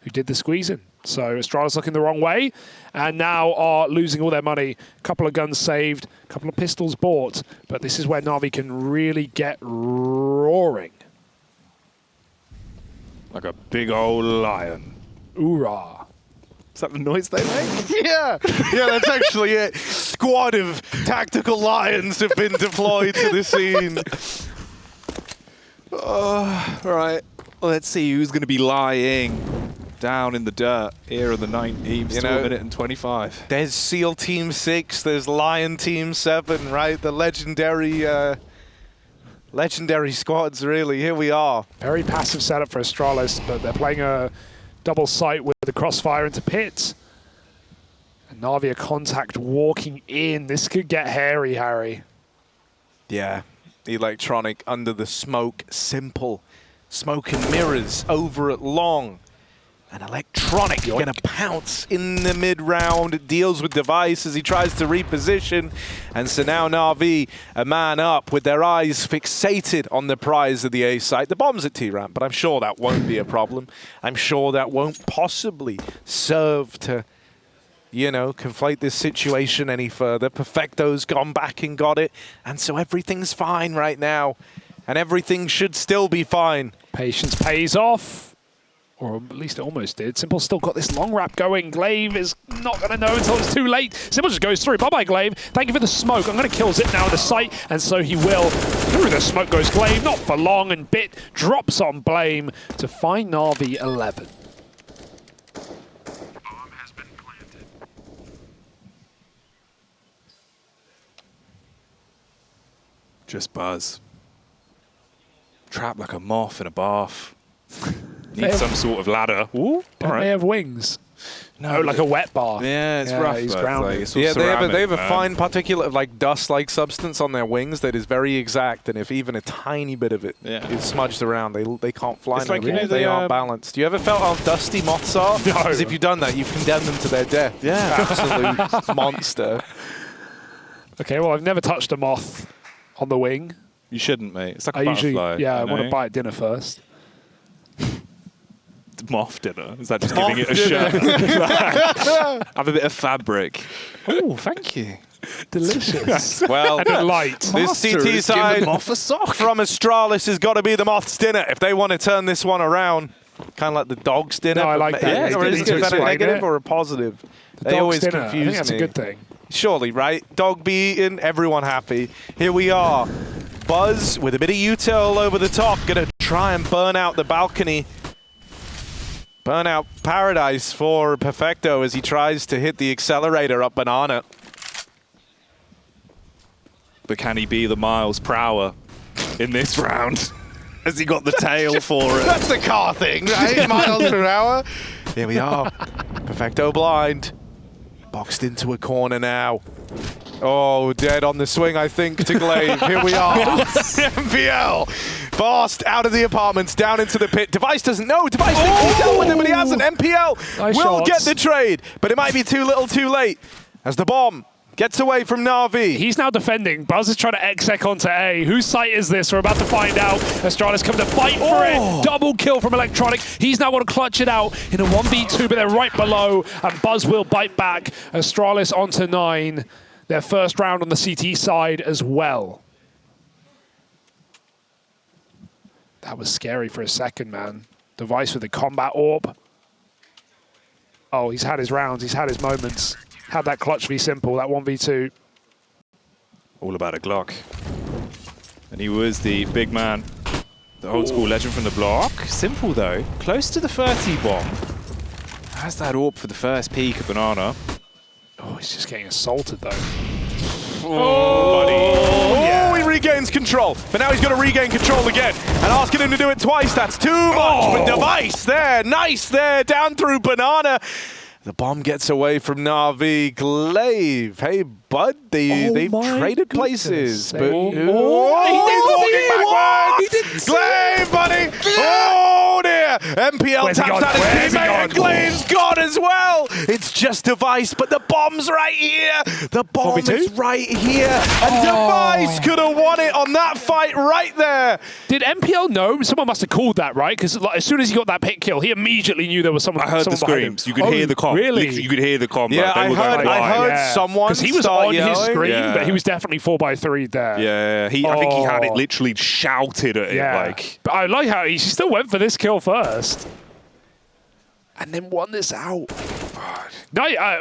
who did the squeezing. So Astralis looking the wrong way and now are losing all their money. A couple of guns saved, a couple of pistols bought, but this is where NaVi can really get roaring. Like a big old lion. Hoorah. Is that the noise they make? Yeah, that's actually it. Squad of tactical lions have been deployed to the scene. Right, let's see who's going to be lying down in the dirt here in the 19th, you know, 1 minute and 25. There's SEAL Team 6, there's Lion Team 7, right? The legendary squads, really. Here we are. Very passive setup for Astralis, but they're playing a double site with the crossfire into pit. And NaVi a contact walking in. This could get hairy, Harry. Yeah, electronic under the smoke, Simple. Smoke and mirrors over at long. And Electronic gonna pounce in the mid-round, deals with Device as he tries to reposition. And so now NaVi, a man up with their eyes fixated on the prize of the A site. The bomb's at T-ramp, but I'm sure that won't be a problem. I'm sure that won't possibly serve to, you know, conflate this situation any further. Perfecto's gone back and got it. And so everything's fine right now. And everything should still be fine. Patience pays off. Or at least it almost did. Simple still got this long wrap going. Glaive is not going to know until it's too late. Simple just goes through. Bye-bye, Glaive. Thank you for the smoke. I'm going to kill Zip now in the site, and so he will. Through the smoke goes Glaive, not for long, and Bit drops on Blame to find NaVi 11. Bomb has been planted. Just buzz. Trapped like a moth in a bath. Need They some sort of ladder. Ooh, Don't they have wings? No, like a wet bar. Yeah, it's rough. He's but grounded. it's like, Yeah, they have a man. fine particulate of like dust-like substance on their wings that is very exact, and if even a tiny bit of it is smudged around, they can't fly. It's like, no you know, more. They aren't balanced. Do you ever felt how dusty moths are? No. Because if you've done that, you've condemned them to their death. Yeah. Absolute monster. Okay, well, I've never touched a moth on the wing. You shouldn't, mate. It's like a I usually, butterfly. I you want to know? buy at dinner first. Moth dinner. Is that just Moth giving it a dinner. shot? Have a bit of fabric. Oh, thank you. Delicious. Well, And a light. this Master CT has side given Moth a sock. from Astralis has got to be the Moth's dinner if they want to turn this one around. Kind of like the dog's dinner. No, I like but that. Yeah, or is Need to that a explain negative it. or a positive? They Dog's always dinner. confuse I think that's me. a good thing. Surely, right? Dog be eaten, everyone happy. Here we are. Buzz with a bit of util over the top. Gonna try and burn out the balcony. Burn out paradise for Perfecto as he tries to hit the accelerator up Banana. But can he be the miles per hour in this round? Has he got the tail for it? That's the car thing, right? Miles per hour. Here we are. Perfecto blind. Boxed into a corner now. Oh, dead on the swing, I think, to Glaive. Here we are. MPL. Fast out of the apartments, down into the pit. Device doesn't know. Device thinks he's dealt with him, but he hasn't. MPL Nice will shots. get the trade, but it might be too little too late. As the bomb Gets away from NaVi. He's now defending. Buzz is trying to exec onto A. Whose site is this? We're about to find out. Astralis come to fight for it. Double kill from Electronic. He's now going to clutch it out in a 1v2, but they're right below, and Buzz will bite back. Astralis onto 9. Their first round on the CT side as well. That was scary for a second, man. Device with the combat orb. Oh, he's had his rounds. He's had his moments. Had that clutch v Simple, that 1v2. All about a Glock. And he was the big man, the old school legend from the block. Simple though, close to the 30 bomb. Has that orb for the first peek of Banana. Oh, he's just getting assaulted though. Oh, he regains control. But now he's going to regain control again. And asking him to do it twice, that's too much. But Device there, nice there, down through Banana. The bomb gets away from NaVi. glaive, hey bud, they've traded places. But he's walking backwards. glaive, buddy. Oh dear. MPL taps out his teammate and glaive's gone as well. It's just Device, but the bomb's right here. The bomb is right here. And Device could have won it on that fight right there. Did MPL know? Someone must have called that, right? Because like, as soon as he got that pick kill, he immediately knew there was someone. I heard the screams. You could hear the comms. Really? You could hear the comms. Yeah, I heard someone. Because he was on his screen, but he was definitely 4x3 there. Yeah, I think he had it literally shouted at it. Like. But I like how he still went for this kill first. And then won this out.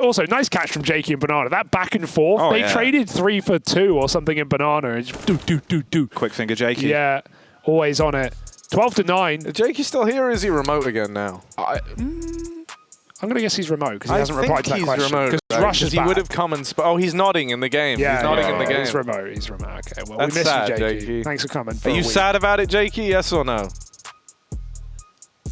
Also, nice catch from Jakey and Banana. That back and forth, they traded 3 for 2 or something in Banana. Do. Quick finger Jakey. Yeah, always on it. 12-9. Is Jakey still here or is he remote again now? I'm going to guess he's remote because he hasn't replied to that question. Because Rush is he would have come and... Oh, he's nodding in the game. Yeah, he's nodding in the game. He's remote. He's remote. Okay, well, That's we miss sad, you, Jakey. Thanks for coming. Are you sad about it, Jakey? Yes or no?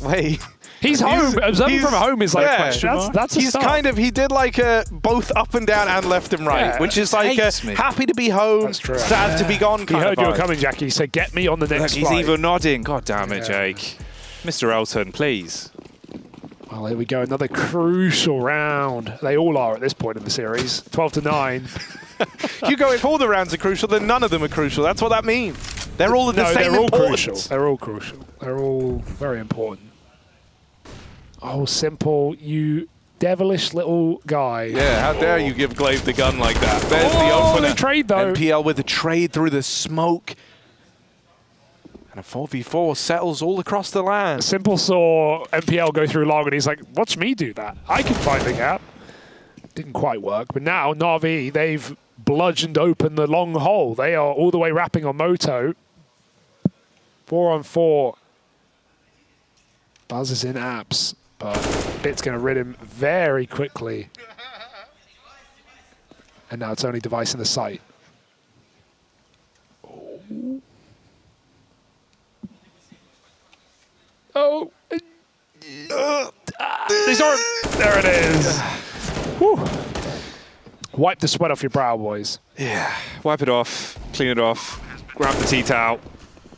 Wait. He's home. Observing from home is like question. That's he's kind of, he did like a both up and down and left and right, which is like a happy to be home, sad to be gone kind of He heard you were coming, Jackie. He said, get me on the next flight. He's even nodding. God damn it, Jake. Mr. Elton, please. Well, here we go. Another crucial round. They all are at this point in the series. 12-9. You go, if all the rounds are crucial, then none of them are crucial. That's what that means. They're all the same importance. They're all crucial. They're all very important. Oh, Simple, you devilish little guy. Yeah, how dare you give glaive the gun like that. There's the opener. The trade, though. MPL with a trade through the smoke. And a 4v4 settles all across the land. Simple saw MPL go through long, and he's like, watch me do that. I can find the gap. Didn't quite work. But now, NaVi, they've bludgeoned open the long hole. They are all the way wrapping on Moto. 4-on-4. Buzz is in apps. But Bit's going to rid him very quickly. And now it's only Device in the sight. Oh. There it is. Whew. Wipe the sweat off your brow, boys. Yeah. Wipe it off, clean it off, grab the tea towel,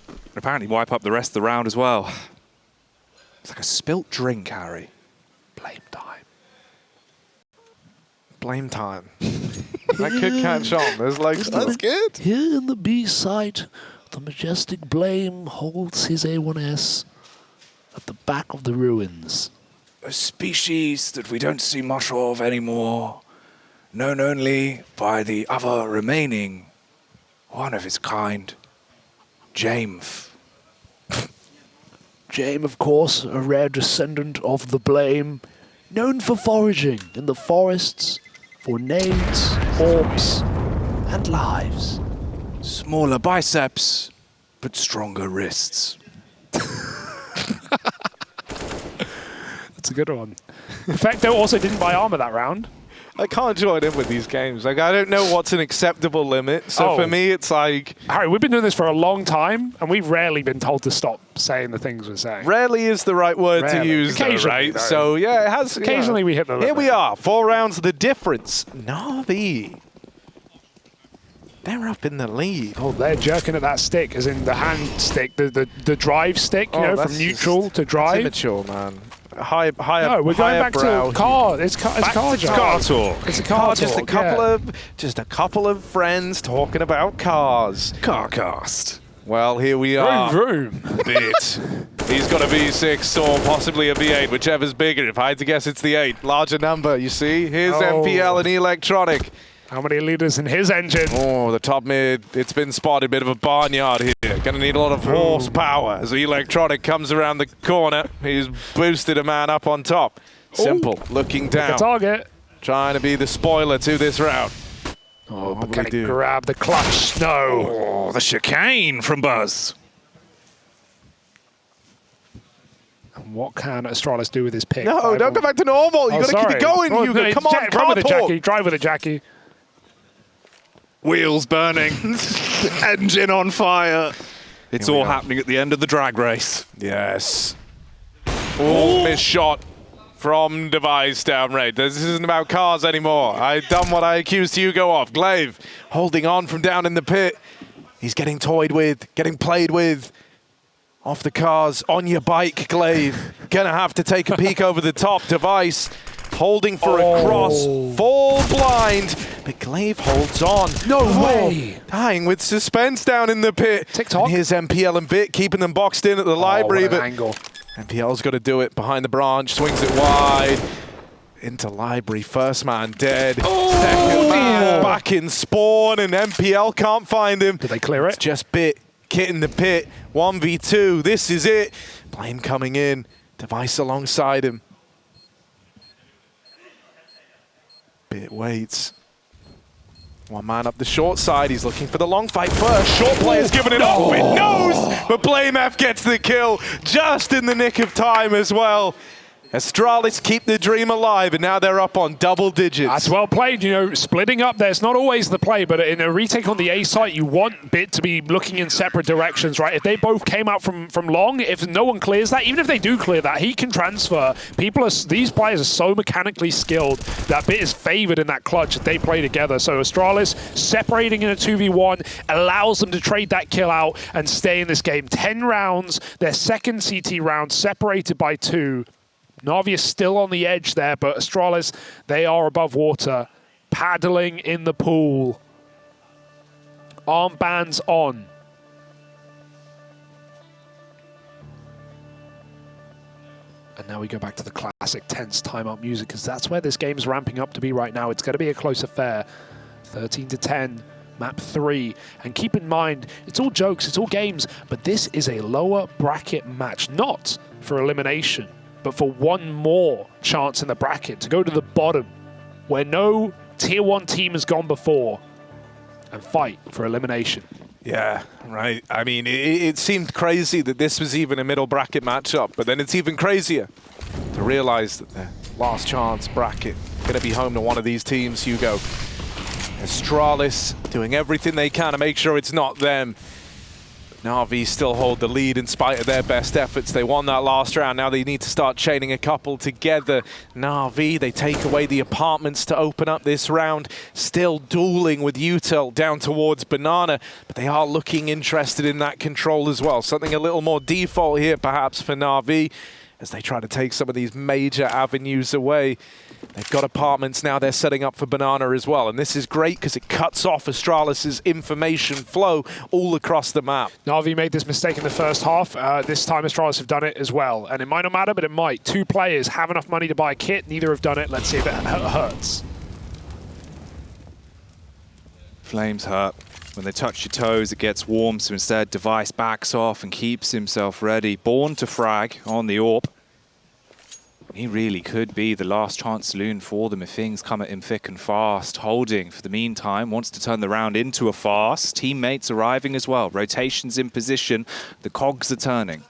and apparently wipe up the rest of the round as well. It's like a spilt drink, Harry. Blame time. Blame time. That could catch on. There's like, that's good. Here in the B site, the majestic Blame holds his A1S at the back of the ruins. A species that we don't see much of anymore, known only by the other remaining, one of its kind, JameF. Jame, of course, a rare descendant of the Blame, known for foraging in the forests for nades, orbs, and lives. Smaller biceps, but stronger wrists. That's a good one. Perfecto also didn't buy armor that round. I can't join in with these games. Like, I don't know what's an acceptable limit. So for me, it's like... Harry, we've been doing this for a long time, and we've rarely been told to stop saying the things we're saying. Rarely is the right word to use, though, right? Though. So, yeah, it has... Occasionally we hit the limit. Here we are. 4 rounds, the difference. NaVi. They're up in the lead. Oh, they're jerking at that stick, as in the hand stick, the drive stick, you know, from neutral to drive. That's immature, man. higher. No, we're going back to car. It's car talk. It's a car talk. Just a couple of friends talking about cars. Carcast. Well, here we are. Vroom, vroom. Bit. He's got a V6 or possibly a V8, whichever's bigger. If I had to guess, it's the 8. Larger number, you see? Here's MPL and Electronic. How many liters in his engine? Oh, the top mid. It's been spotted. Bit of a barnyard here. Going to need a lot of horsepower as Electronic comes around the corner. He's boosted a man up on top. Simple. Looking down. The target. Trying to be the spoiler to this round. Oh, but can he grab the clutch? No. Oh, the chicane from Buzz. And what can Astralis do with his pick? No, don't go back to normal. You've got to keep it going, Hugo. Come on, drive with it, Jackie. Drive with it, Jackie. Wheels burning. Engine on fire. It's all happening at the end of the drag race. Yes. Oh, missed shot from Device down right. This isn't about cars anymore. I've done what I accused Hugo of. glaive holding on from down in the pit. He's getting toyed with, getting played with. Off the cars, on your bike, glaive. Gonna have to take a peek over the top. Device holding for a cross, full blind, but glaive holds on. No way! Dying with suspense down in the pit. TikTok. And here's MPL and Bit keeping them boxed in at the library, but angle. MPL's got to do it behind the branch, swings it wide. Into library, first man dead. Second man back in spawn, and MPL can't find him. Did they clear it? It's just Bit, Kit in the pit, 1v2, this is it. Blame coming in, Device alongside him. Bit waits. One man up the short side, he's looking for the long fight first. Short player's giving it up, it knows, but blameF gets the kill just in the nick of time as well. Astralis keep the dream alive, and now they're up on double digits. That's well played. You know, splitting up there's not always the play, but in a retake on the A site, you want Bit to be looking in separate directions, right? If they both came out from long, if no one clears that, even if they do clear that, he can transfer. These players are so mechanically skilled that Bit is favored in that clutch that they play together. So Astralis separating in a 2v1 allows them to trade that kill out and stay in this game. 10 rounds, their second CT round separated by 2. NaVi is still on the edge there, but Astralis, they are above water, paddling in the pool. Armbands on. And now we go back to the classic tense timeout music, because that's where this game's ramping up to be right now. It's going to be a close affair. 13-10, map 3. And keep in mind, it's all jokes, it's all games, but this is a lower bracket match, not for elimination, but for one more chance in the bracket to go to the bottom, where no tier 1 team has gone before, and fight for elimination. Yeah, right. I mean, it seemed crazy that this was even a middle bracket matchup, but then it's even crazier to realize that the last chance bracket going to be home to one of these teams, Hugo. Astralis doing everything they can to make sure it's not them. NaVi still hold the lead in spite of their best efforts. They won that last round. Now they need to start chaining a couple together. NaVi, they take away the apartments to open up this round. Still dueling with Util down towards Banana, but they are looking interested in that control as well. Something a little more default here perhaps for NaVi as they try to take some of these major avenues away. They've got apartments now, they're setting up for Banana as well. And this is great because it cuts off Astralis' information flow all across the map. NaVi made this mistake in the first half. This time Astralis have done it as well. And it might not matter, but it might. 2 players have enough money to buy a kit. Neither have done it. Let's see if it hurts. Flames hurt. When they touch your toes, it gets warm. So instead, Device backs off and keeps himself ready. Born to frag on the AWP. He really could be the last chance saloon for them if things come at him thick and fast. Holding, for the meantime, wants to turn the round into a fast. Teammates arriving as well. Rotations in position. The cogs are turning.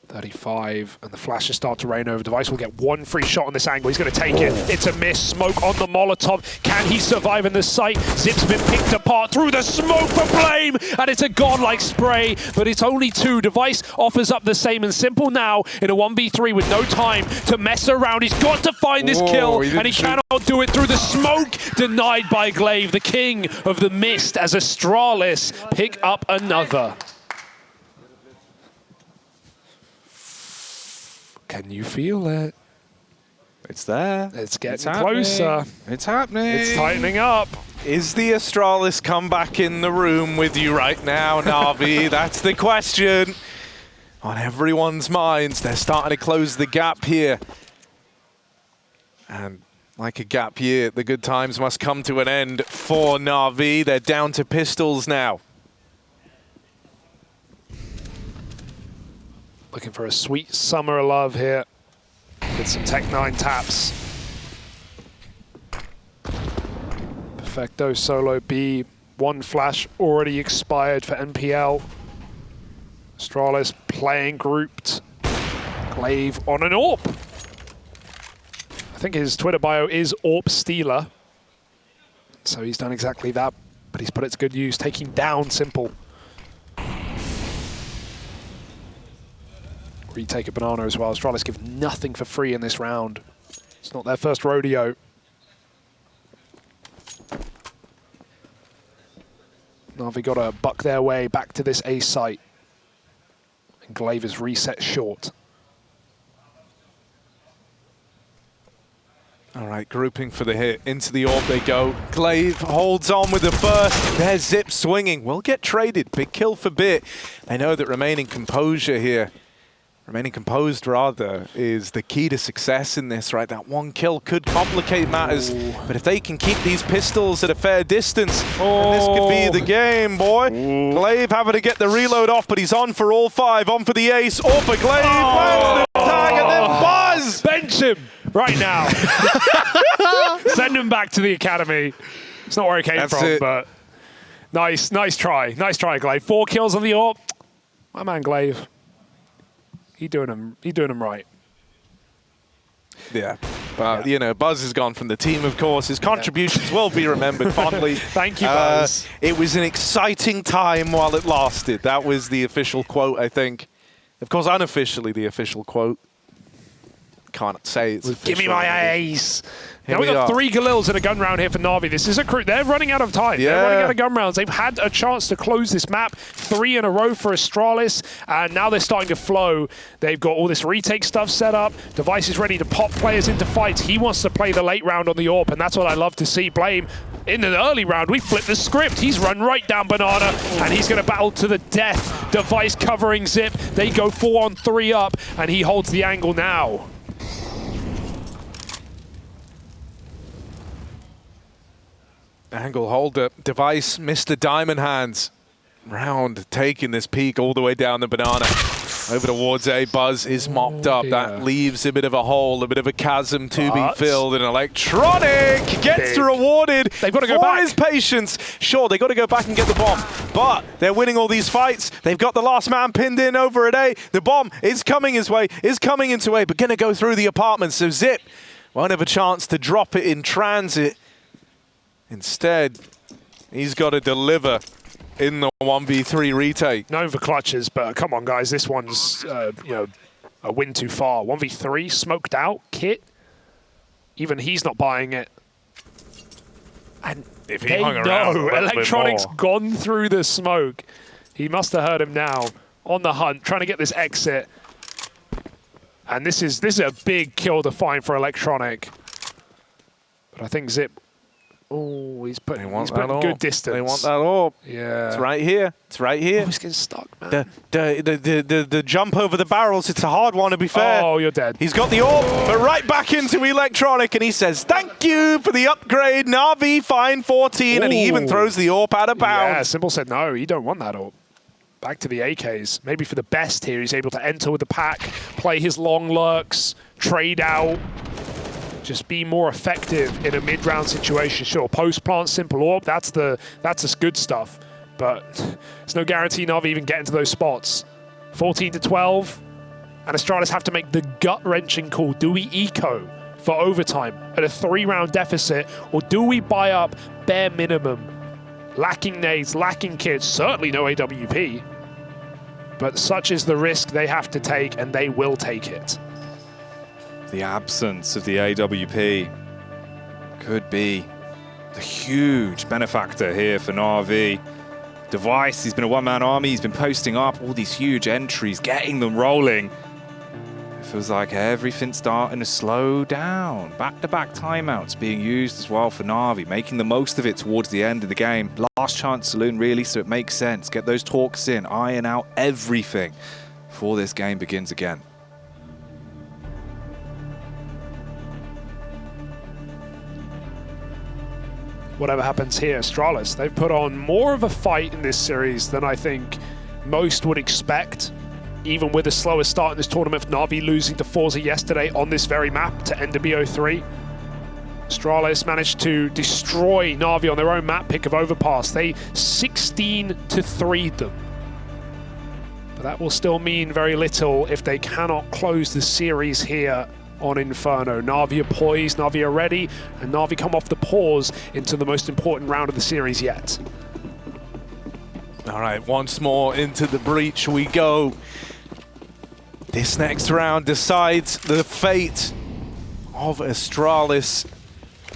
35, and the flashes start to rain over. Device will get 1 free shot on this angle. He's going to take it. It's a miss. Smoke on the Molotov. Can he survive in the site? Zip's been picked apart through the smoke for Blame, and it's a godlike spray, but it's only 2. Device offers up the same and simple now in a 1v3 with no time to mess around. He's got to find this kill, and he cannot do it through the smoke. Denied by glaive, the king of the mist, as Astralis pick up another. Can you feel it? It's there. It's getting closer. It's happening. It's tightening up. Is the Astralis comeback in the room with you right now, NaVi? That's the question on everyone's minds. They're starting to close the gap here. And like a gap year, the good times must come to an end for NaVi. They're down to pistols now. Looking for a sweet summer of love here with some Tech-9 taps. Perfecto solo B. One flash already expired for NPL. Astralis playing grouped. Glaive on an AWP. I think his Twitter bio is AWP Stealer. So he's done exactly that, but he's put it to good use, taking down Simple. Retake a banana as well. Astralis give nothing for free in this round. It's not their first rodeo. NaVi got to buck their way back to this A site. And Glaive is reset short. All right, grouping for the hit. Into the AWP they go. Glaive holds on with the first. There's Zip swinging. Will get traded. Big kill for Bit. They know that remaining composure here, remaining composed rather, is the key to success in this, right? That one kill could complicate matters. Ooh. But if they can keep these pistols at a fair distance, then this could be the game, boy. Ooh. Glaive having to get the reload off, but he's on for all five. On for the ace. Or for Glaive. Lands the tag and then Buzz. Bench him right now. Send him back to the academy. It's not where he came from, but nice try. Nice try, Glaive. 4 kills on the AWP. My man, Glaive. He doing him right. Yeah, but you know, Buzz has gone from the team, of course. His contributions will be remembered fondly. Thank you, Buzz. It was an exciting time while it lasted. That was the official quote, I think. Of course, unofficially the official quote. Can't say it's official. Give me my ace. Now we got 3 Galils in a gun round here for NaVi. This is a crew. They're running out of time. Yeah. They're running out of gun rounds. They've had a chance to close this map. 3 in a row for Astralis, and now they're starting to flow. They've got all this retake stuff set up. Device is ready to pop players into fights. He wants to play the late round on the AWP, and that's what I love to see. Blame. In the early round, we flipped the script. He's run right down Banana, and he's going to battle to the death. Device covering Zip. They go 4-on-3 up, and he holds the angle now. Angle holder, Device, Mr. Diamond Hands. Round taking this peak all the way down the Banana. Over towards A. Buzz is mopped up. That leaves a bit of a hole, a bit of a chasm to be filled. And Electronic gets rewarded. They've got to go back. For his patience. Sure, they've got to go back and get the bomb. But they're winning all these fights. They've got the last man pinned in over at A. The bomb is coming his way, is coming into A, but going to go through the apartments. So Zip won't have a chance to drop it in transit. Instead, he's got to deliver in the 1v3 retake. Known for clutches, but come on, guys, this one's you know, a win too far. 1v3, smoked out, Kit. Even he's not buying it. And if he hung around, Electronic's gone through the smoke. He must have heard him now. On the hunt, trying to get this exit. And this is a big kill to find for Electronic. But I think Zip. Oh, he's putting good distance. They want that AWP. Yeah. It's right here. It's right here. Oh, he's getting stuck, man. The jump over the barrels, it's a hard one, to be fair. Oh, you're dead. He's got the AWP, but right back into Electronic, and he says, thank you for the upgrade. NaVi fine 14, and he even throws the AWP out of bounds. Yeah, Simple said, no, you don't want that AWP. Back to the AKs. Maybe for the best here, he's able to enter with the pack, play his long lurks, trade out. Just be more effective in a mid-round situation. Sure, post-plant, simple AWP, that's the good stuff. But there's no guarantee NaVi even getting to those spots. 14-12, and Astralis have to make the gut-wrenching call. Do we eco for overtime at a 3-round deficit, or do we buy up bare minimum? Lacking nades, lacking kits, certainly no AWP. But such is the risk they have to take, and they will take it. The absence of the AWP could be the huge benefactor here for NaVi. Device, he's been a one-man army, he's been posting up all these huge entries, getting them rolling. If Feels like everything's starting to slow down. Back-to-back timeouts being used as well for NaVi, making the most of it towards the end of the game. Last chance saloon, really, so it makes sense. Get those talks in, iron out everything before this game begins again. Whatever happens here, Astralis, they've put on more of a fight in this series than I think most would expect. Even with a slower start in this tournament, NaVi losing to Forza yesterday on this very map to end a BO3. Astralis managed to destroy NaVi on their own map pick of Overpass. They 16-3'd them. But that will still mean very little if they cannot close the series here on Inferno. NaVi are poised, NaVi are ready, and NaVi come off the pause into the most important round of the series yet. All right, once more into the breach we go. This next round decides the fate of Astralis.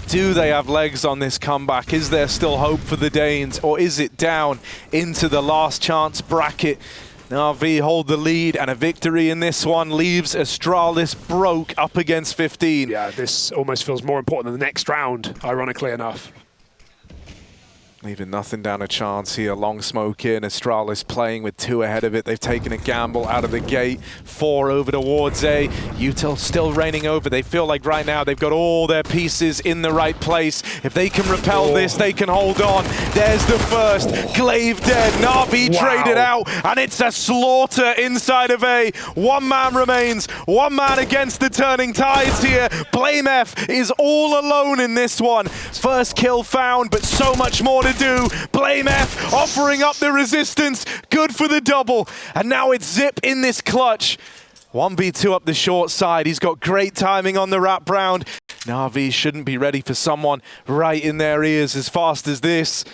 Do they have legs on this comeback? Is there still hope for the Danes, or is it down into the last chance bracket? NaVi hold the lead, and a victory in this one leaves Astralis broke up against 15. Yeah, this almost feels more important than the next round, ironically enough. Leaving nothing down a chance here. Long smoke in. Astralis playing with 2 ahead of it. They've taken a gamble out of the gate. 4 over towards A. Util still reigning over. They feel like right now they've got all their pieces in the right place. If they can repel this, they can hold on. There's the first. Glaive dead. NaVi traded out, and it's a slaughter inside of A. 1 man remains. 1 man against the turning tides here. blameF is all alone in this one. First kill found, but so much more to do. blameF offering up the resistance. Good for the double. And now it's Zip in this clutch. 1v2 up the short side. He's got great timing on the wrap round. NaVi shouldn't be ready for someone right in their ears as fast as this.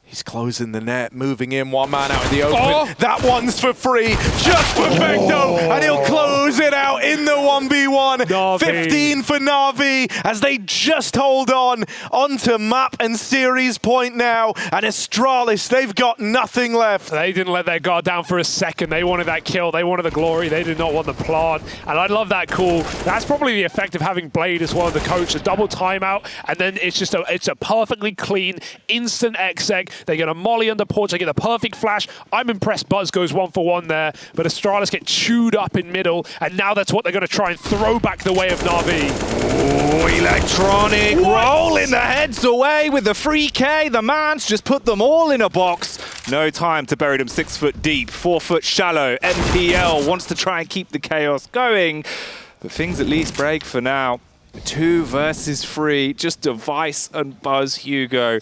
He's closing the net, moving in, 1 man out in the open. Oh. That one's for free, just perfecto, and he'll close it out in the 1v1. NaVi. 15 for NaVi as they just hold on onto map and series point now. And Astralis, they've got nothing left. They didn't let their guard down for a second. They wanted that kill, they wanted the glory, they did not want the plant. And I love that call. That's probably the effect of having Blade as well as the coach. A double timeout, and then it's just it's a perfectly clean, instant exec. They get a molly under porch, they get a perfect flash. I'm impressed Buzz goes 1 for 1 there, but Astralis get chewed up in middle, and now that's what they're going to try and throw back the way of NaVi. Oh, electronic rolling the heads away with the free K. The man's just put them all in a box. No time to bury them 6 foot deep, 4 foot shallow. NPL wants to try and keep the chaos going, but things at least break for now. 2 versus 3, just Device and Buzz Hugo.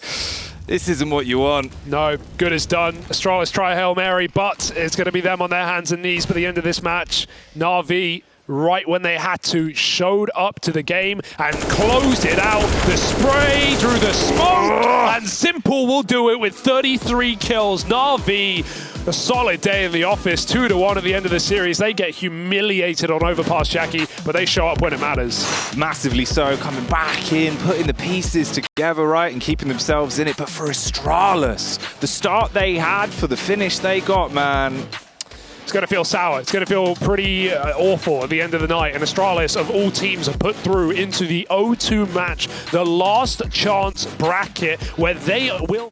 This isn't what you want. No, good is done. Astralis try Hail Mary, but it's going to be them on their hands and knees by the end of this match. NaVi, right when they had to, showed up to the game and closed it out. The spray through the smoke, and Simple will do it with 33 kills. NaVi, a solid day in the office, 2-1 at the end of the series. They get humiliated on Overpass, Jackie, but they show up when it matters. Massively so, coming back in, putting the pieces together, right, and keeping themselves in it. But for Astralis, the start they had for the finish they got, man, it's going to feel sour. It's going to feel pretty awful at the end of the night. And Astralis, of all teams, are put through into the 0-2 match, the last chance bracket, where they will...